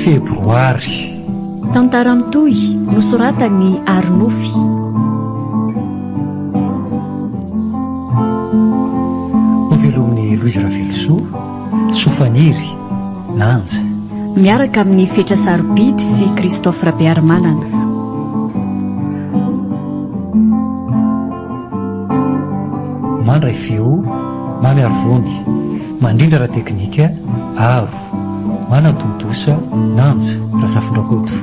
Febroary. Tantara mitohy nosoratany Arnofy. Novelomin'ny Louise Ravelsoa, Sofaniry, Lanja. Miaraka amin'ny Fetra Sarobidy sy Christophe Rabearmanana. Mandray feo, mamy arivony, mandrindra teknika, avo, manatontosa, Nanja, Rasafindrakoto.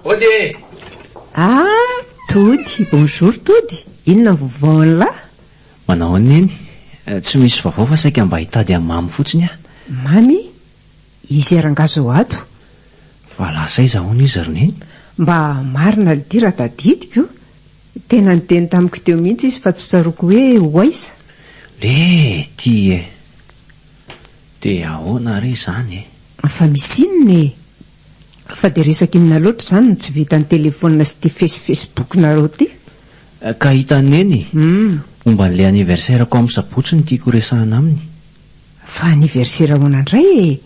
Ody! Tody, bonjour Tody. Inona vaovao lahy? Manao an'iny? Tsy misy vaovao fa saika mba hitady amin'ny mamy fotsiny aho. Mamy? Izy erangazo ato. Fa lasa iza hono izy roneny? Mba marina lidira tadidiko. Tena niteny tamiko teo mihitsy izy fa tsy tsaroako hoe hoaiza. Le, ty e. Dia ahoana re izany e? Fa misy inona e? Fa dia resaka inona loatra izany no tsy vitan'ny telefonina sy ty Facebook-nareo ty. Ka hitaneny? Momba n'ilay aniversairako amin'ny sabotsy ny tiako resahana aminy. Fa aniversaire ahoana indray e?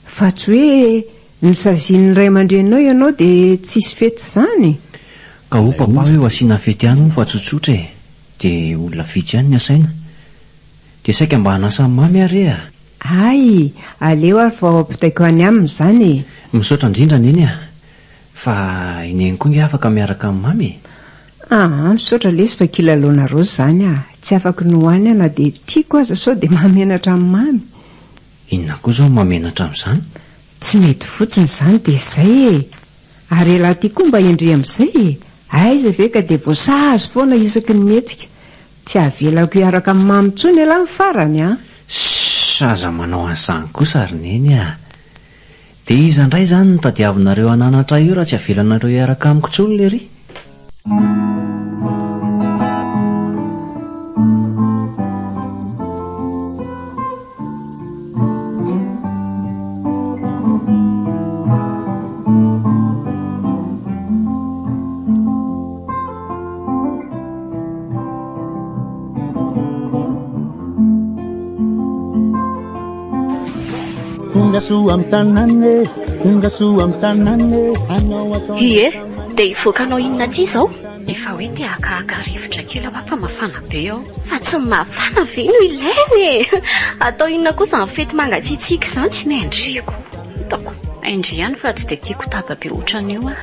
Fa tsy hoe nisazian'ny ray aman-drenao ianao dia tsisy fety izany. Ka ho papa hoe ho asiana fety ihany fa tsotsotra e. Dia olona vitsy ihany ny asaina. Dia saika mba hanasa mamy are a. Ay, aleo ary fa ao ampitaiko any aminy izany e. Misaotra indrindra neny a. Fa ineny koa nge afaka miaraka amin'ny mamy e. Misaotra lesy fa kilalaona rozy izany a. Tsy afaka nohoany ana dia tiako aza sao dia mamenatra amin'ny mamy. Inona koa zao mamenatra amin'izany? Tsy mety fotsiny izany dia izay e. Ary ela ty koa mba endry amin'izay e. Aiza ve ka dia voasazy foana isaky ny metsika. Tsy avelako hiaraka amin'ny mamy intsony ela ny farany a. Aza manao an'izany kosa ary neny a. Dia iza indray izany no tadiavinareo ananatra io raha tsy avelanareo hiaraka amiko intsony le ry? Ie, dia ivoakanao inona ty izao? Efa hoe te haka rivotra kely aho fa mafana be ao. Fa tsy mafana ve no ilainy e? Atao inona kosa ny fety mangatsiatsiaka izany? Nendriko. Taoko. Endry ihany fa tsy dia tiako taba be ohatran'io ah.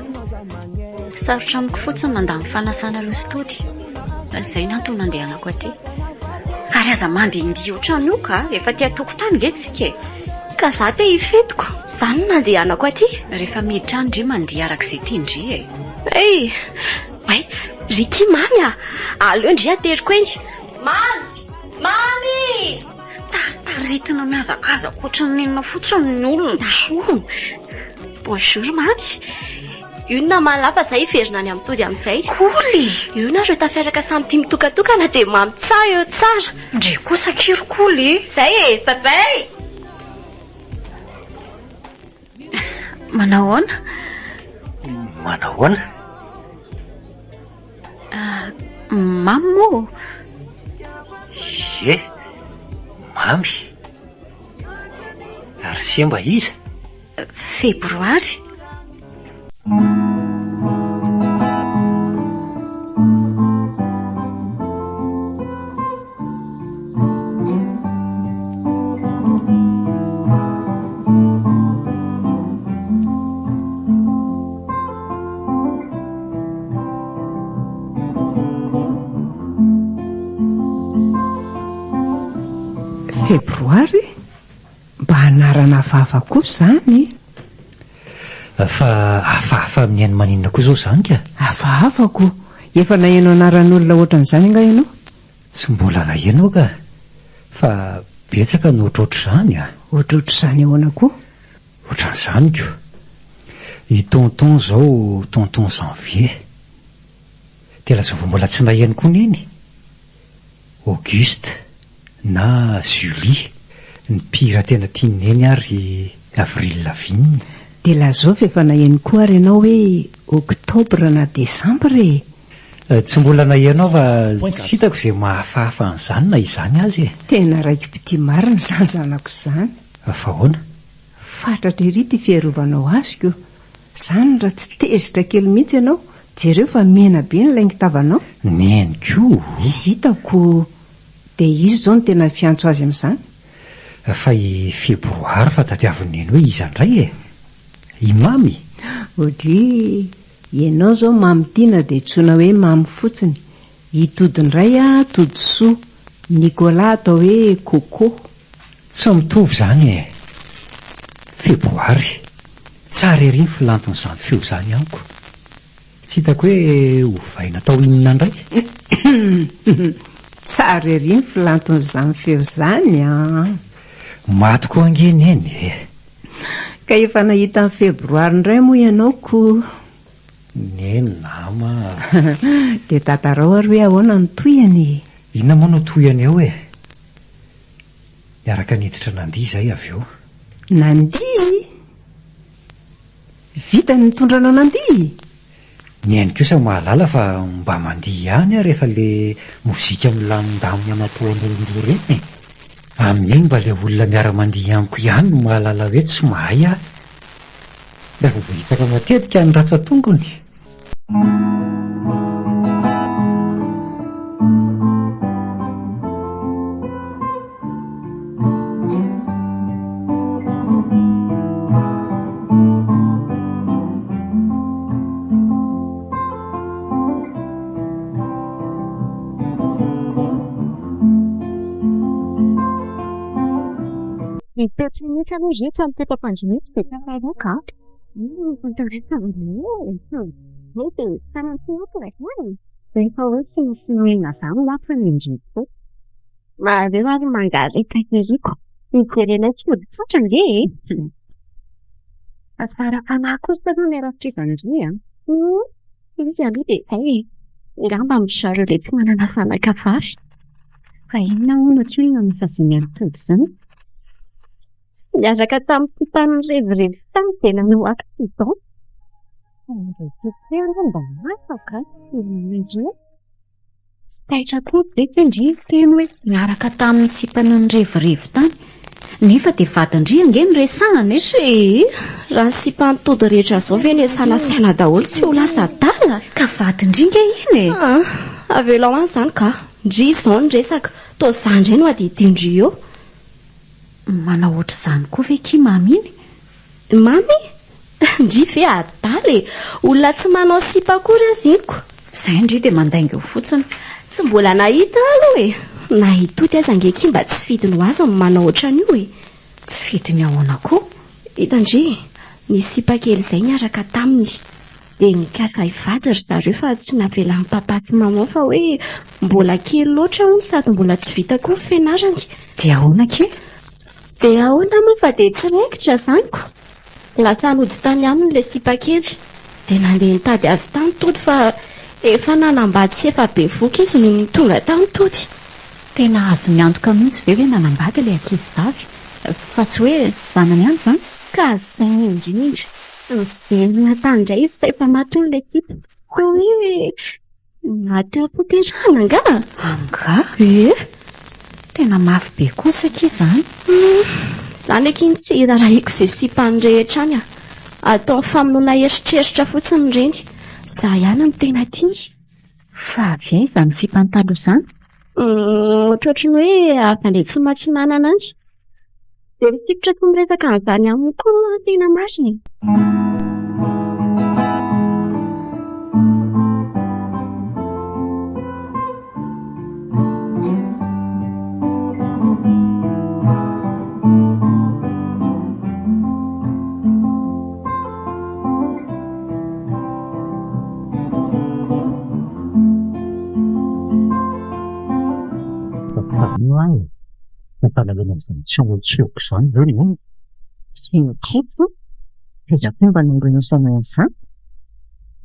Sarotra amiko fotsiny nandany fanasana lostody. Izay nantony nandehanako aty. Ary aza mandihindihy ohatran'io ka efa tia tokotany ngetsika e. Ka za te hifetiko, izany nandehanako aty. Rehefa miditra any ndry mandihy arak'izay tiandry e. Hey, ry ty mamy a. Aleo ndry ateriko eny. Mamy! Taritaritina miazakazaka ohatran'inona fotsiny ny olona. Bonjour mamy. Inona malafa izay hiverina any amin'ny tody amin'izay? Koly! Io nareo tafiaraka samy tia mitokatokana dia mamy tsara eo tsara. Ndre kosa kirokoly. Izay e, bye-bye! Manao ahoana? Manao ahoana? Mamy moa. Ye, mamy. Ary semba iza? Febroary. Febroary mba hanarana hafahafa koa izany. Fa hafahafa amin'ny any maninona koa izao izany ka? Hafahafako efa nahaino anaran'olona ohatran'izany nga ianao? Tsy mbola nahaino ka, fa betsaka no ohatrohatr'izany a. Ohatrohatr'izany ahoana koa? Ohatran'izany ko, i tonton izao tonton Janvier, dia laza vao mbola tsy nahaino koa neny Auguste na Julie, ny mpihira tena tianeny ary Avril Lavigne. Dia lazao fa efa nahaino koa ary ianao hoe Oktobra na Desambra e? Tsy mbola nahaino fa tsy hitako izay mahafahafa an'izany na izany azy e. Tena raiki-pity marina izany zanako izany. Fa ahoana? Fatratra ery ty fiarovanao azy ko. Izany raha tsy tezitra kely mihitsy ianao, jereo fa mena be ny laingitavanao. Neny koa. Hitako dia izy izao no tena fiantso azy amin'izany. Fa i Febroary fa tadiavin'ny hoe iza indray e? I mamy. Odry ianao izao mamy tiana dia tsoina hoe mamy fotsiny. I todindray a Todosoa, Nicolas atao hoe Coco. Tsy mitovy izany e. Febroary tsara ery ny filanton'izany feo izany amiko. Tsy hitako hoe ovaina tao inona indray. Tsara ery ny filanton'izany feo izany a. Maty koa angeny eny e. Ka efa nahita ny Febroary indray moa ianao ko. Neny nama. Dia tantarao ary hoe ahoana ny toyany. Inona moa no toyany eo e? Niaraka niditra nandihy izay avy eo. Nandihy? Vita ny mitondranao nandihy? Neny kosa mahalala fa mba mandihy ihany rehefa le mozika milamindaminy amatoan'olona ireny. Amin'iny mba le olona miara-mandihy amiko ihany no mahalala hoe tsy mahay aho. Rehefa vohitsaka matetika ny ratsa-tongony. Nipetranyetsy aloha zay fa mipetam-pandrinetsy dia tafaroaka. Rehefa hoe tsy misy noena izany manko ny indriko. Mareo ary mangareta eriko. Nijerenay tsody fotsiny nge e. Afara fanahy kosa aloha ny ara-fitrizandry a. Izy aloha dia ay ngamba amin'izareo ilay tsy manana fanaka vavy. Fa inona hono ohatry hoe misaziny antody izany. Niaraka tamin'ny sipan'ny revirevy tany dia nanoaka sidon. Tsy taitra koa be tendry teny hoe Miaraka tamin'ny sipany ny revirevy tany. Nefa dia vatandry ange ny resahana e. Sy raha ny sipan-tody rehetra izao ve ny sanasaina daholo tsy ho lasa dala. Ka vatandringa iny e. Avela ho any izany ka. Ndry izao ny resaka. Toa izany indray no adidindry eo. Manao ohatr'izany koa ve ki mamy iny? Mamy? Ndry ve adala e. Olona tsy manao sipa akory azy iny ko. Izay ndry dia mandainga eo fotsiny. Tsy mbola nahita aloha e. Nahitody aza angeky mba tsy fidiny ho azy ny manao ohatran'io e. Tsy fidiny ahoana koa? Hitandry, ny sipa kely izay niaraka taminy. Dia nikasa hivady ry zareo fa tsy navela ny papa sy maman fa hoe mbola kely loatra hono sady mbola tsy vita koa ny fianarany. Dia ahoana kely? Dia ahoana moa fa dia tsy raikitra izanyko. Lasa nody tany aminy ilay sipa kely. Dia nandeha nitady azy tany tody fa efa nanambady sy efa be voky izy no tonga tany tody. Tena azo miantoka mihitsy ve hoe nanambady ilay ankizy vavy? Fa tsy hoe zanany ihany izany? Ka izay indrindra. Miverina tany indray izy fa efa matoy ilay sipa. Koa hoe nateo ampoterana nga? Anga? Tena mafy be kosa ki izany. Izany eky tsy rarahiko izay sipany rehetra any a. Atao famonoana eritreritra fotsiny ireny. Za ihany no tena tia. Fa avy ay izany sipany taloha izany? Ohatrohatry ny hoe hafa ilay tsy matsinana ananjy. Dia misy sikotra toy miresaka an'izany aminy koa tena masina. Ay, talaga naman tsuk izany ireo ny Tsy haiko. Aiza koa mba nangonisana an'izany?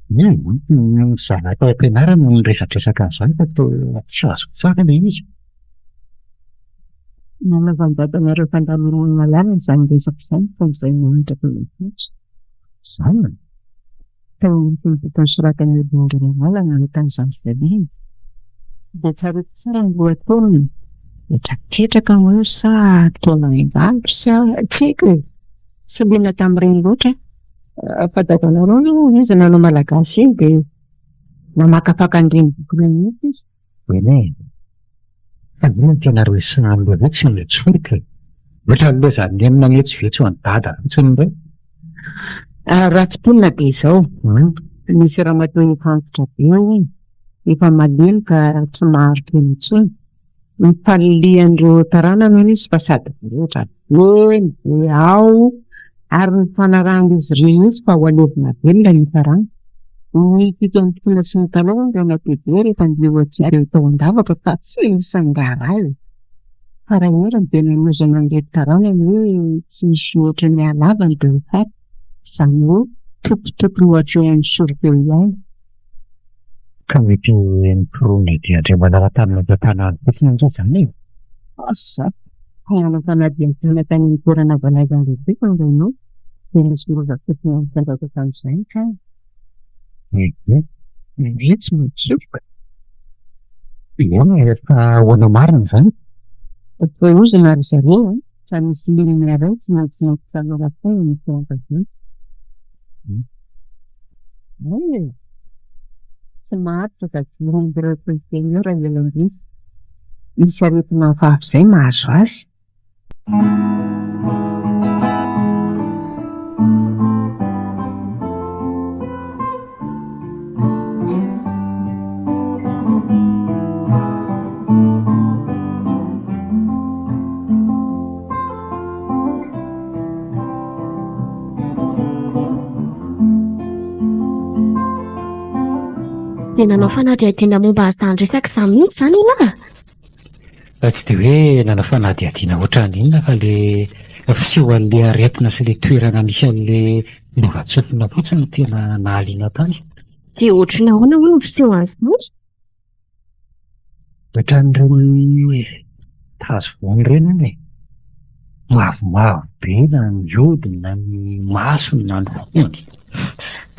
ny zanaka am-pianarana no niresadresaka an'izany fa toa tsy azoko tsara ilay izy. Nanavan-dadanareo fandaminana lalina izany resaka izany fa izay manondraka ny fotsy. Izany Tao ny soratany olon'ireny lalana ahitan'izany valiana. Dia tsaroako tsara ny lohatoniny. Mitraketraka hoe sa taona an-davitra sa tsika tsy liana tamin'ireny loatra. Fa dadanareo aloha izy nanao malagasy iny dia namakafaka an'ireny boky ireny mihitsy izy. Oenay, fa inona ny tena roesina amin'ny lohavetsy ny tsorika? Ohatra loza ny amin'ny nanetsivetsy ho an'ny dada fotsiny indray. Raha fitonina be izao. Misy ramatoa efa antitra be iny. Efa malemy ka tsy maharitra eny intsony. Mipalilian'ireo taranana izy fa sady rehetra eny be ao ary ny fanarahan'izy ireny izy fa ho alevina velona ny tarana. Ny fito amin'ny mpitona sy ny taloha dia natebera rehefa nileo antsika tao an-davaka fa tsy misy ny raharaha. Fa raha irany dia nanozana an'ilay taranany hoe tsy misy ohatra ny halavany dia rehefa izany hoe topotopo ohatra eo amin'ny sorokeo ihany. Ka mety nipirona dia andray manara tamina tanàna fotsiny indray izany e. Asa, hanao fanadihantena tany amin'ny toerana balaizany lehibe fa ingainao dia misy lozam-pitonina mitsandraka tamin'izay ka. Mihitsy mitsofoka. Iona efa hoana marina izany? Voaozana ry zareo fa misy linina iray tsy maintsy mampitanora foana ny fianakaviana. Tsy maharitra ka diran'ireo polisieny raha ela indrindra. Misy aretina vavy izay mahazo azy. Dia nanao fanadihadiana momba izany resaka izany mihitsy izany ianao? Tsy dia hoe nanao fanadihadiana ohatran'inona fa ilay fisehoan'ilay aretina sy ilay toerana misy an'ilay lovan-tsofina fotsiny tena nahaliana tany. Dia ohatrany ahoana hoe ny fiseho an'izany? Ohatran'ireny tazo voany ireny iny e. Mavomavo be na ny hodiny na ny masony na ny hohony.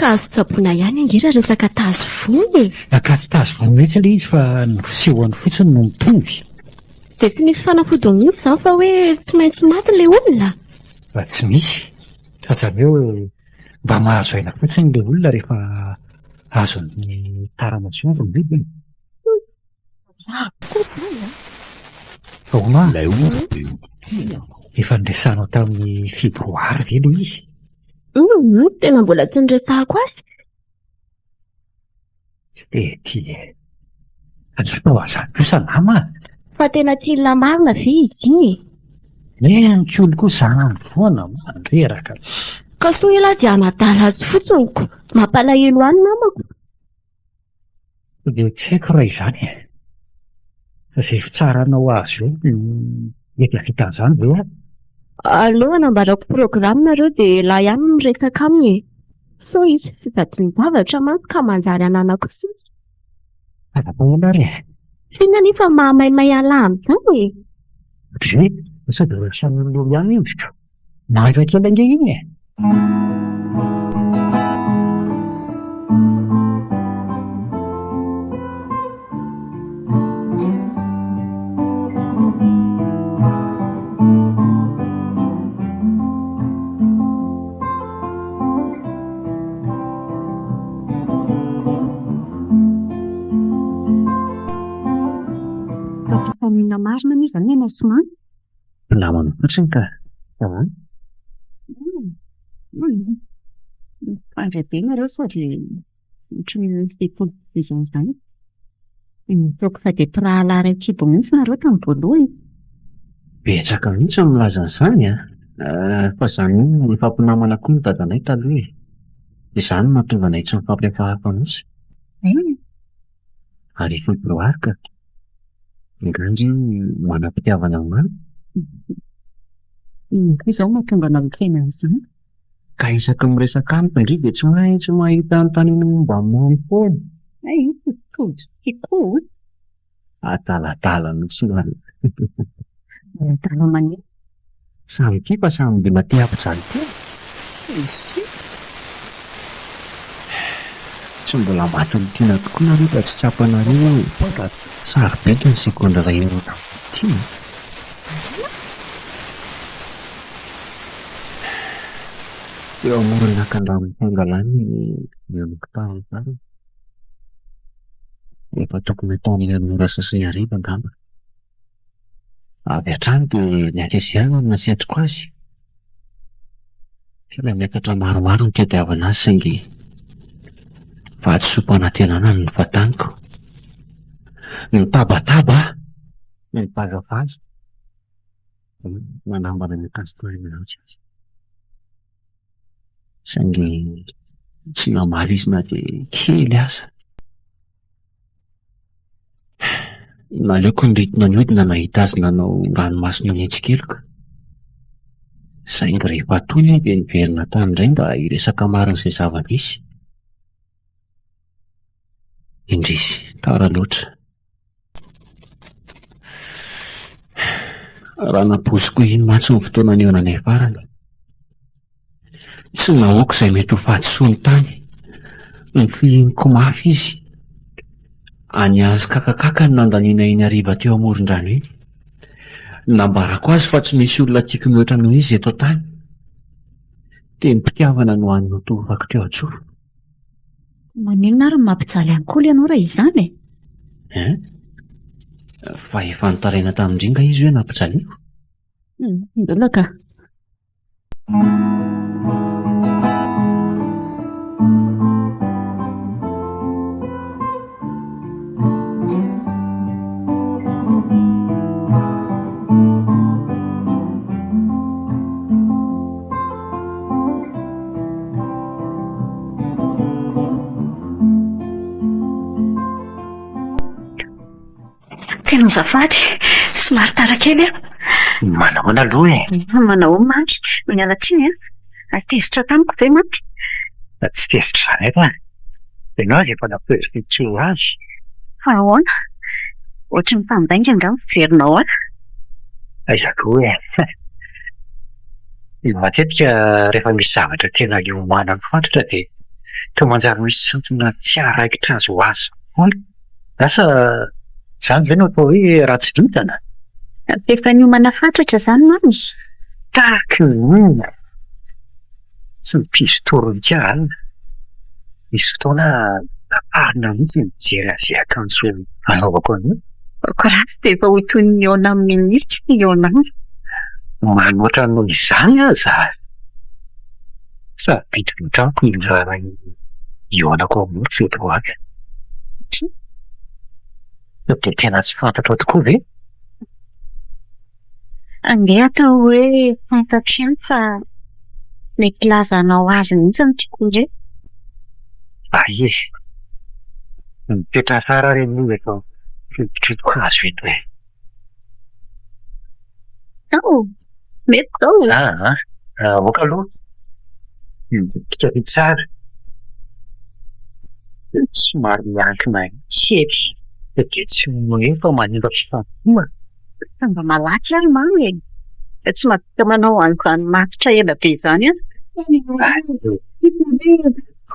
Ka azo tsaboina ihany angira resaka tazo voany. Ka tsy tazo voany mihitsy ilay izy fa ny fisehoany fotsiny no mitovy. Dia tsy misy fanafody mihitsy izany fa hoe tsy maintsy maty ilay olona? Fa tsy misy. Fa izany hoe mba mahazo aina fotsiny ilay olona rehefa azon'ny tarana tsy ovy ny bibiny. Koa izany a? Fa hoana efa niresanao tamin'ny febroary ve ilay izy? Tena mbola tsy niresahako azy. Tsy dia tia e. Atao azany kosa nama. Fa tena tiana marina ve izy iny? Ny kolo kosa any foana mandreraka. Ka soa ela dia anadala azy fotsiny ko. Mampalahelo any namako. Dia tsy haiko raha izany e. Fa izay fitsaranao azy eo mety havita an'izany ve a? Aleo anambarako programme nareo dia lahy ihany no miresaka aminy e. So izy fivadian-davatra manko ka manjary ananako sika. Adapahoana ry e. Tena nefa mahamaimay alahy amin'izany e. Ohatry izay sao dia samy leo ihany io. Mahaiza kely ange iny e. Famina marina moa izany ena somany. Namana fotsiny ka. Fandray be nareo sady ohatran'ny tsy dia politizana izany. Toaka fa dia mpirahalahy kibo mihitsy nareo tamin'ny voalohany. Betsaka mihitsy ny milaza an'izany a. Fa izany ny fampinamana koa ny dadanay taloha e. Dia izany no mahatonga anay tsy mifampiafahako mihitsy. Ary febroary ka. Angandry manam-pitiavana maro. Izao mahatonga nankena an'izany. Ka isaky miresaka amiko indray dia tsy maintsy mahita anontaniana momba mamy foana. Ay, tokoa. Adaladala mihitsy izany. Talo maneno. Samy kipa samy dia matiapo-jany teo. Tsy mbola matiny tiana tokoa nareo ka tsy tsapanareo aho. Saribeka ny sekondra iray eo tiana. Eo amorona akan-drano fangalany mianokotany zany. Efa tokony ataony mora sasay hariva angamba. Avy hatrany dia ny ankaizihana no nasiatriko azy. Tena miakatra maromaro ny tadiavana azy saingy vady-soam-panantenana no nofataniko. Ny tabataba, ny vazavaza. Manambana ny akasitory mihitsy azy. Saingy tsy namalizina dia kely aza. Naleoko ny retina ny hodina nahita azy nanao ranomasina ny hetsikelyoko. Saingy rehefa toy dia niverina tanindray mba hiresaka marin'izay zava-misy. Indrisy, tara loatra. Raha naposiko iny mantsy ny fotoana ny eo anay farany. Tsy nahoako izay mety ho fahadisoany tany. Ny fihiniko mafy izy. Any azy kakakaka ny nandaniana iny hariva teo amoron-drano iny. Nambarako azy fa tsy misy olona tiako mihoatra noho izy eto tany. Tenim-pitiavana no an'ny notovako teo an-tsoa. Maninona ary mampijaly ankoly ianao raha izany e? Fa efa nitaraina tamin-dringa izy hoe nampijaliako. Mbola ka. Tena azafady, somary tara kely aho. Manahona aloha e. Manao manky, miala tiny atezitra tamiko ve manky? Tsy tezitra izany eto a. Ianao efa nampezitro azy. Fa ahoana? Ohatry ny mpandainga angamba fijerinao aho. Aizako e. Matetika rehefa misy zavatra tena iomana mifantotra dia toa manjary misy sintona tsy araikitra azy ho azy. Asa izany ve no atao hoe ratsy vitana? Efa niomana fatratra izany mamy. Tahaky ny tsy mipiso toron-tiana. Misy fotoana naparina mihitsy mijery azy akanjo anaovako an'io. Ko ratsy dia efa ho toy ny eona amin'ny minisitra ny eona. Manoatra noho izany aza. Sa bidy mitrako indra ionako amin'ny feto avy. Dia tena tsy fantatro tokoa ve? Andeha atao hoe fantatro ihany fa mety lazanao azy mihitsy ny tiako indray. Aie. Mipetra tsara ireny moa eto fitritiko azo eto e. Mety zao. Avoaka aloha. Tika vitsy tsara. Somary miankina hetsy. Dia tsy hoe fa manimba fifantoana. Mba malaky ary mamy e. Tsy mahavita manao ano-matotra ela be izany a.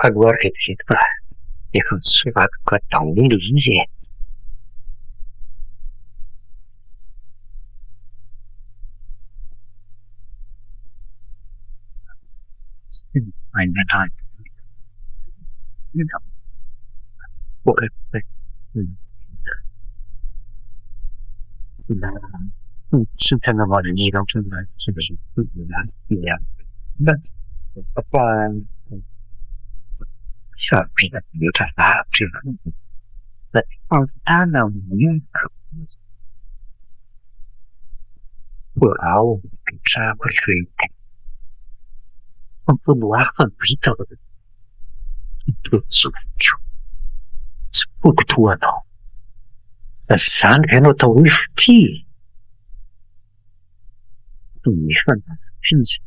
Aloha rehetra fa efa nisoratako daholo izy e. Tsy tena manina ohatrany fa saribina mihoatra lavitra io. Fantana mihitsy. Porao mipetrako ireny. Fampiboary fa vita tsofotro. Tsy fokotroanao. Izany ka ianao atao hoe fity. Nefa fizy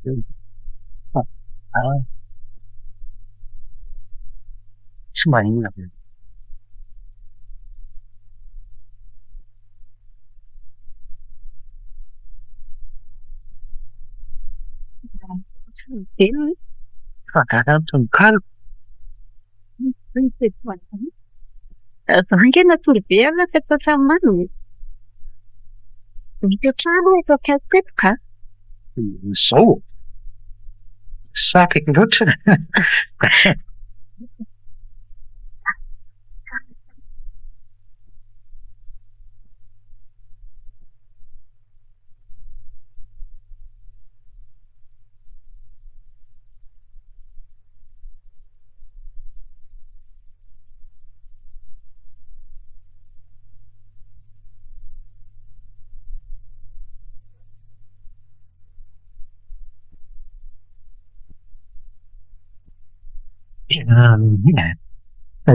tsy maninona be. Fangarantonokalo Vangena tolobe alaka eto an-tranomany. Mipetrahana eto akaikoko ka. izao saky loatra.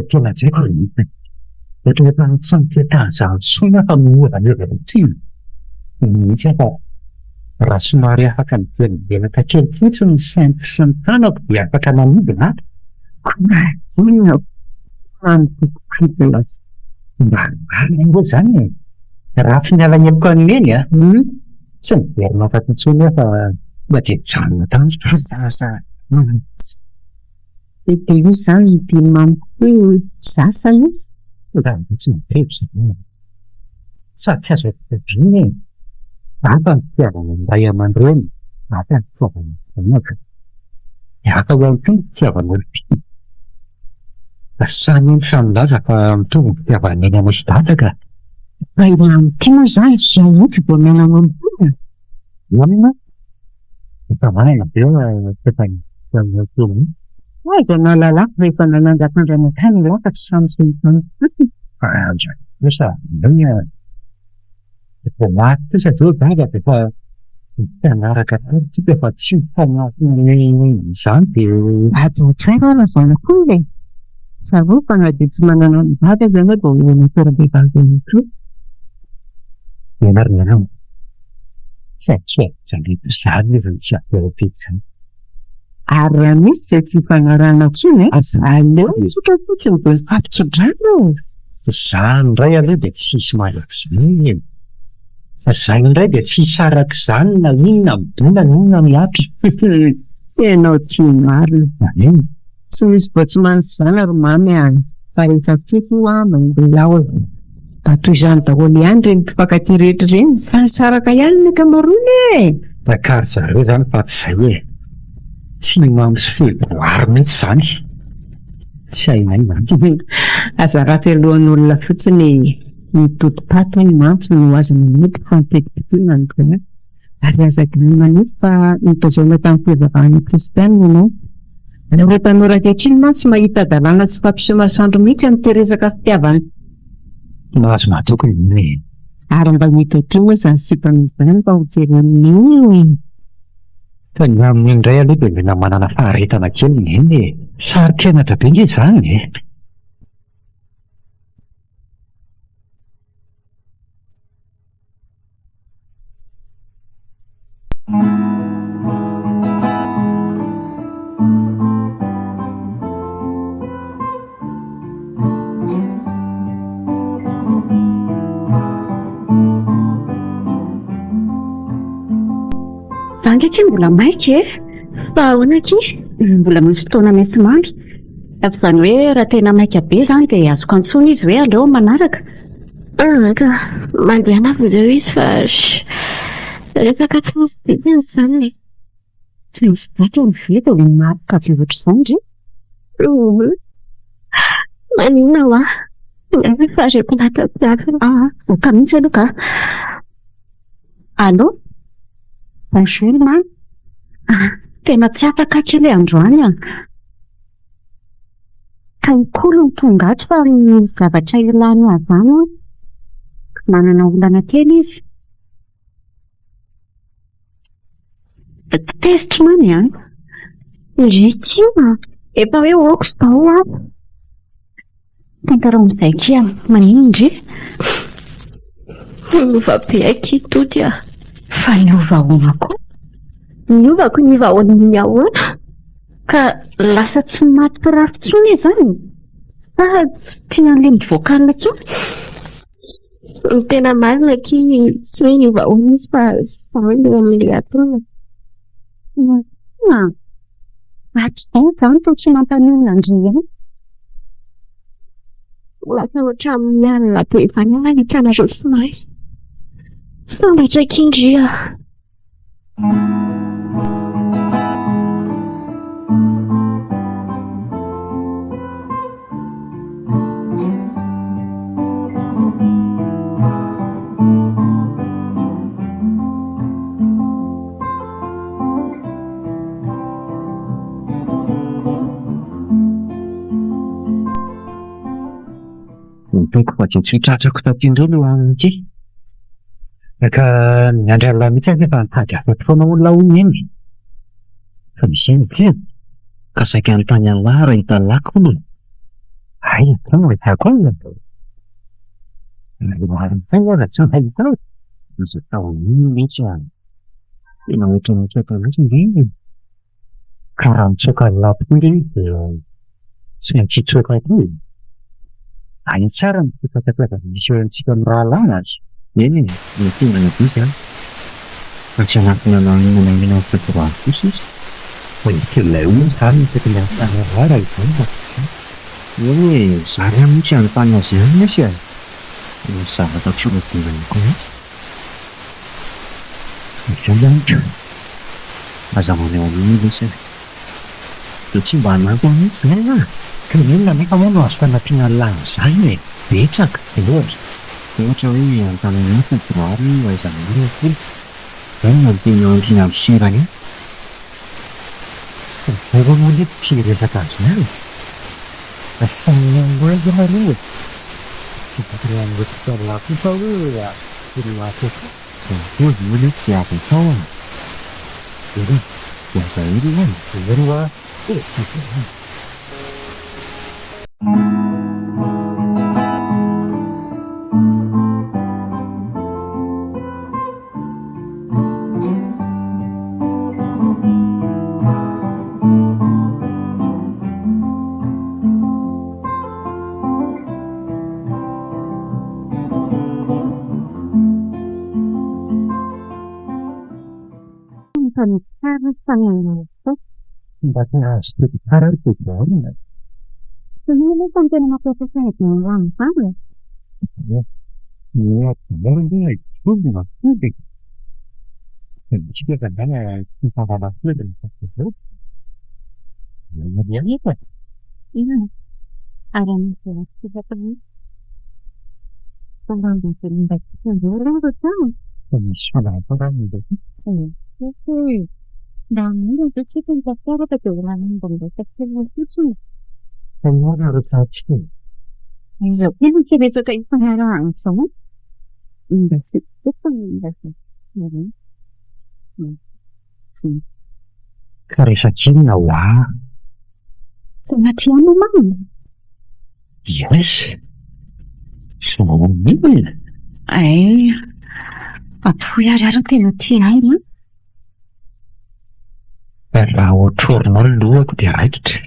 Tena jaiko ohatra efa tsy nitetahan'izany tsoina fa miova ny ty. Mihitsy aho fa raha somary afaka mivelabelaka kely fotsiny ny sainako sy ny tanako dia afaka manodina ato. Inona manodidina Mba marina moa izany e. Raha tsy miala heboka amin'eny tsy miverina afaty intsony aho fa mba dia janona tanjona. zaza dia izy izany dimy mamikoe zasa izy. Raha tsy midrevy izany. Sady tsy azo atodriny e. Hafa ny fitiavana ny ray aman-dreny, hafa ny fitiavana ny zanaka. Hafa ihany koa ny fitiavana olon-tiana. Samy eny samy laza fa mitovy ny fitiavana eny amin'ny sy dada ka. Raha ilay amin'ity moa izany izao mihitsy vao miala mampoina. Inona? Efa marina be efa ny teo. Aiza nalalako rehefa nananga-tandrana tany lafatra samy sehitany fotsiny. Sa efa maty kosa izao dada dia efa mifanaraka tsika fa tsy mifanafy izany dia Ajo-tsaina na zanako ilay. Sarofa na dia tsy manana ny dada izany hoe vao natoram-behivavy an'itro. ianarana anao. Satria jaleko izany efa tsy aferapetsany. Ary raha misy izay tsy hifanarahana intsony aleo mitsotra fotsiny vao mifampitsodrano. Izany indray aloha dia tsy hisy malak'izany e. Izany indray dia tsy hisy arak'izany na inona midona na inona miatra. Ianao tia marina. Tsy misy vao tsy manana izany ary mamy any. Fa rehefa fety mandeha ao. Da toy izany daholo ihany ireny mpifankatia rehetra ireny. Fa nisaraka ihany ny ankamaroany e. Bakary zareo izany fa tsy izay e. Tsy mamy sy febroary mihitsy izany. Tsy hainay. Aza ratsy alohan'olona fotsiny mitoto-paty ny mantso no azony mety fa mipeti-potoana ny tena. Ary aza dinina mihitsy fa nitazaina tamin'ny fivavahana kristianina ianao. Rehefa tanoraka ankehitriny mantsy mahita dalàna tsy fampiseho masoandro mihitsy amin'ity resaka fitiavana. Mahazo mahatoky ny Ary mba mitoto moa izany sipan'izany mba ho jery amin'iny. fa ny amin'ny indray aloha dia mena manana faharetana kely ny e. Sary tenatra be nge izany e. Izany ndraiky mbola maika e. Fa ahoana aky? Mbola misy fotoana maitsomangy. Fa izany hoe raha tena maika be izany dia azoko antsoina izy hoe aleo manaraka. Mandeha anavy izao izy fa resaka tsy misy dikany izany e. Tsy misy data ny vety ho marika be ohatr'izany ndry. Maninona ho aho? Nga fa areko natapiafina. Voaka mihitsy aloha ka. Allô? Bonjour ma. Tena tsy afaka kely androany a. Kaikolo ny tonga ato fa ny zavatra ilany avany. Manana olana kely izy. Test many a. Legioma. Efa hoe aoko izao a. Tantarao amin'izay kia maninona indry? Miova be akitody a. Fa niovahoana koa. Niovako niovahoan'ny ahoana? Ka lasa tsy maty pirafy intsony izany. Sa tsy tian'ilay mivoakana intsony? Ny tena marina ki tsy hoe niovahoana izy fa sao ilay amin'ilay ataona. Hatr'izay izany toa tsy mampaniona andria. Lasa ohatra amin'ny alina be vanila ny kanareo sy mahay. Sambatra kindria. Nitoko fa tsy tratrako tafiandreo no amin'ity. Ka ny andro alina mihitsy aho efa nitady afaka foana olona hono eny. Fa misy eny tena. Ka saika anontany Allah raha hitalako no. Ay, atao hitako azy. Raha tsy mahita azy. Izy atao iny mihitsy any. Tena ohatra mitsoaka mihitsy indrindra. Ka raha mitsoaka lapoko indray dia tsy maintsy hitsoaka koa. Any tsara mitsoaka misy eo amintsika amin'ny rahalana azy. Eny e, ny tonga ny abizy any. Fa tsy anatiny nanahina ny fitoravy kosa izy. Fa ilay olona izany mitety ny antany avara izany. Hoe zary any mihitsy anontany azy ihany misy any. Ny zavatra tsy rovongany koa. Izay ihany koa. Azamana eo amin'ny ilay dia tsy mba hanako mihitsy izay na. Ka inona nefa moa no azo fanampiana lany izany e. Betsaka ohatra. Ohatra hoe anontany ny fitoravy ho aizana ny folo. Izany no tena andriny amin'ny sirany io. Ewa moa ilay tsy resaka azy ihany. Samy amboazy ianareo e. Tsy batry amin'ny fotoana kosa hoe olona atoko. Kozy moa ilay tsy avy tao any. Dia zahiri ihany. Dia mba tena azo tety tsara ry toedrarina. Ny tena mampiasa ny rano izany e. Ny atinao indray itsoby mafody. Tsika zandana tsy mifanfanafody ny fasizao. Ny efa. Ary amin'ny tsika tany. Mba tsika indray aloha tsara. Fa misy fanafara ny indray. Mba mira dia tsika ny tasaraka dia olana mba resaka kely fotsiny. Fa mora rehefa tsy teny. Izao koa ny kiresaka ifanarahana izao. Mba tsika mba Ka resaka inona ho aho? tena tianao mamma. Yes. Sy mamonina. Ay, mampifoy ary tena tia aina. Raha ohatronao ny lohako dia raikitra.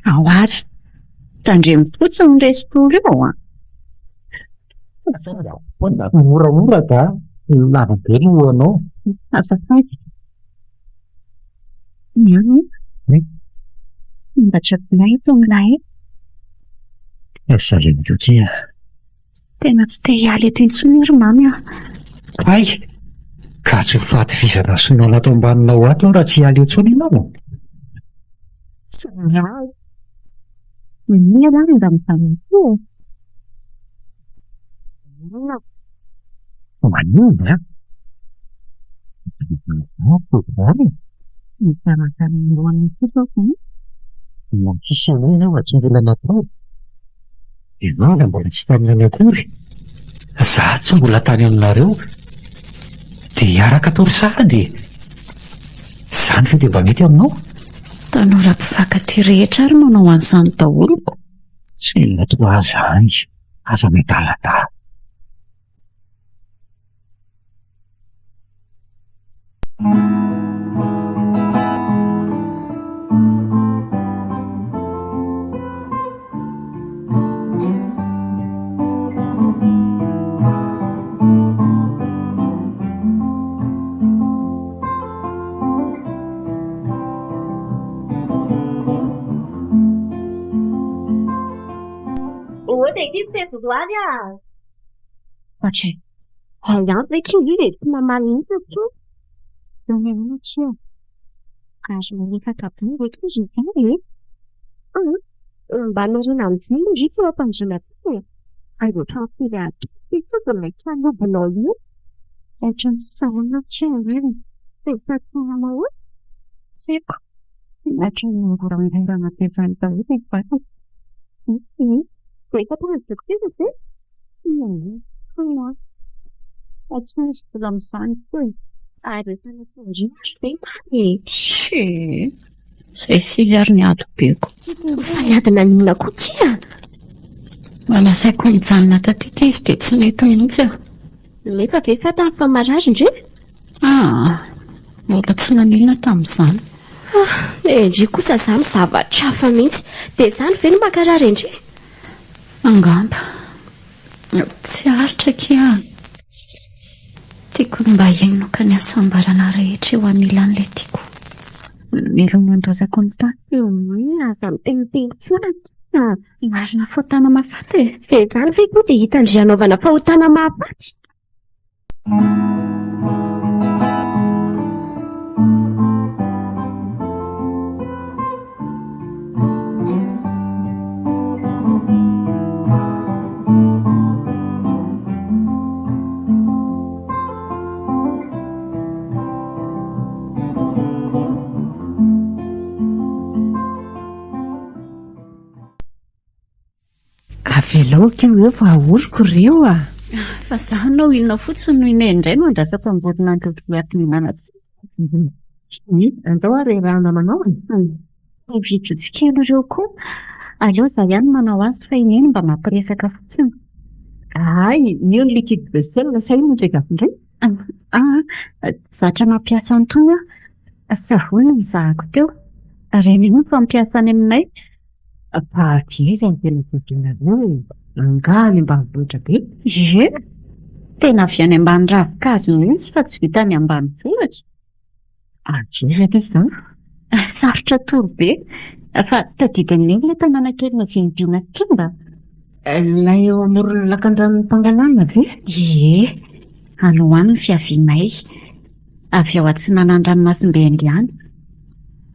Ao ary. Tandremo fotsiny ny resitoro eo a. Moramora ka. Lavabe no hoanao. Azafady. Miany. Mba traplay ito milay. Esa leto tia. Tena tsy te hialy eto intsony ry mamy a. Ay, ka tsy ho faty vizana sonao natao ambaninao ato raha tsy hialy intsony ianao. Tsy mialy. Mia zany mba mijanona koa. Manina. Mikarakara ny lohan'ny kosa izany. Mampisy anao fa tsy mbola natao. Ianao raha mbola tsy tamin'ny akory. Za tsy mbola tany aminareo. Dia hiaraka tory sara dia. Izany fa dia mba mety aminao. Tanora mpifankatia rehetra ary manao an'izany daholo. Tsy lato aza any. Aza mety aladala. Pace, aia ve chiudere prima malintă tu. Non è c'è. Caso non mi fa capire che ci fai. Vanno sonando fino di tu a pensare tu. Hai detto che da tutto come quando voglio. E c'è un solo c'è, se fatto una moda. Sì. Ma c'è un po' di una pesante di fatto. Questa parte che no. Atunci l-am sanțui. Are să ne fugim și Și să-i sigarniat pico. Iată na linha cutia. Mana sai cum țanna tati testi ține tăință. Lepa ke fata fa maragem je? Mbola tsy nanina tamin'izany. Ndriko zany zavatra hafa mihitsy. Dia izany ve no makarary indray? Angamba. Tsy haritra kia. Tiako mba hiainoka ny asambarana rehetra eo anilan'ilay tiako. Milomandozako ny tany. Aza miteny foana. Marina fahotana mahafaty. Dia izany ve koa dia hitandry hanaovana fahotana mahafaty? Aveloko io fa ahoroko ireo a. Fa zaho nao inona fotsiny noho ine indray no andrasako ambodina antotoatinana tsy. Andao ary rahana manao Vitrotsikelo ireo koa. Aleo zaho ihany manao azy fa ineny mba mampiresaka fotsiny. Ay, io ny liquide vaisselle sa io no ndregafindray. Zatra mampiasa antony savony mizahako teo. Reny io fampiasa any aminay. Papier izany tena fodina hoe angaly ambanivohitra be. Ie, tena avy any ambany ravin-kazo mihitsy fa tsy vita any ambanivohitra. Ajesaka izany. Sarotra torobe. Fa tadidin'iny ilay tanàna kely navindiona kimba. Ilay eo amoron'ny lakan-dranon'ny Pangalanana ve? Ie, any ho any ny fiavianay. Avy ao Atsinanandranomasimbe Andiana.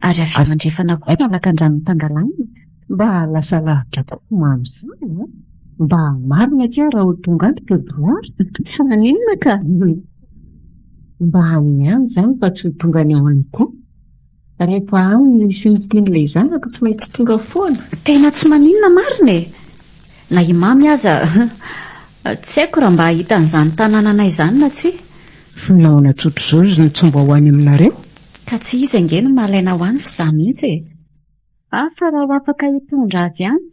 Ary avy ao mandrefana koa ny lakan-dranon'ny Pangalanana. Mba lasa lavitra tokoa mam'izany. Mba marina kea raha ho tonga any febroary. Tsy maninona ka. Mba aminy ihany izany fa tsy ho tonga any ao any koa. Rehefa aminy misy nitian'ilay zanako tsy maintsy tonga foana. Tena tsy maninona marina e. Na i mamy aza tsy haiko raha mba ahita an'izany tanànanay izany na tsy. Finaona tsotr'izao izy ny tsy mba ho any aminareo. Ka tsy izy ange no mahalaina ho any fa izaho mihitsy e. Asa raha afaka hitondra azy ihany.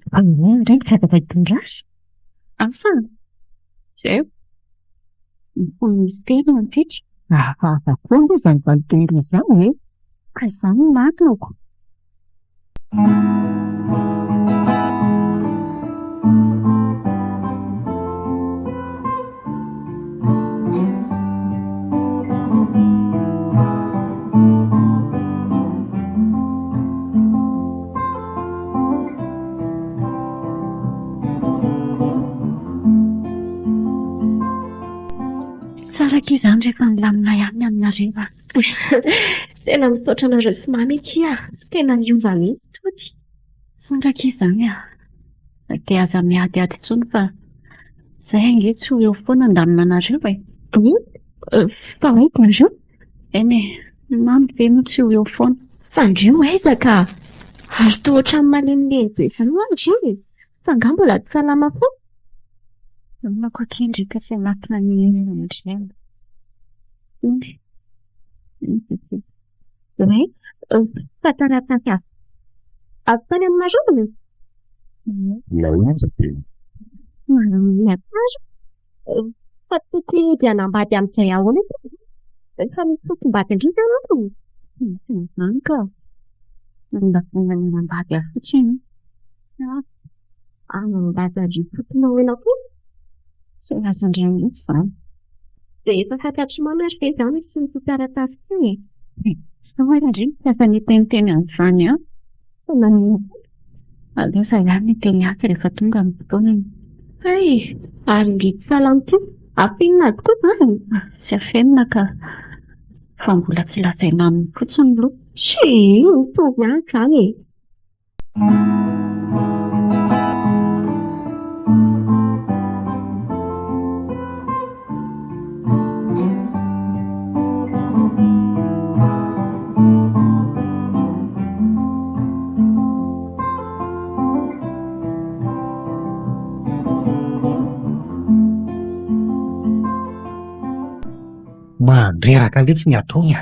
Ndraiky tsy afaka hitondra azy. Asa? Zay. Misy telo ankehitriny. Hafa koa aloha izany valitenina izany e. Ka izany no mahatonako. Tsaraka izany rehefa nilamina ihany amin'ny hariva. Tena misaotra anareo sy mamy kia. Tena miova mihitsy tody. Tsaraka izany dia aza miadiady intsony fa izay ange tsy ho eo foana andamina anareo e. Fa haiko andreo? Eny e, mamy ve no tsy ho eo foana. Fa andreo aiza ka? Ary toa ohatran'ny malemilemy izany ho andreo e. Fa angamba mbola tsy salama foana. Nako akendrika tsy anatona ny endreny. Hoe, fataratan ka. Avy tany amin'ny marobiny? Naonja be. Miapaza. Fa tokony dia nambady amin'izay ahoana ity. Fa misy fotombady indrindra ianao. Izany ka. Nandafona ny nambady ahy fotsiny. Nambady andry fotsiny ahoana koa. Tsy azo indray mihitsy izany. Dia efa fantatry mamy ary ve izany sy ny taratasy ity e. Tsy hoe indray mpiasa ny teniteny an'izany Fa nanino? Aleo izay ihany ny teny aty rehefa tonga ny fotoanany. Ay, ary ngity falanty ampiana tokoa zany. Tsy afenina ka fa mbola tsy lazaina aminy fotsiny loha. Sy mitovy ihany izany e. Mandreraka letsy ny ataony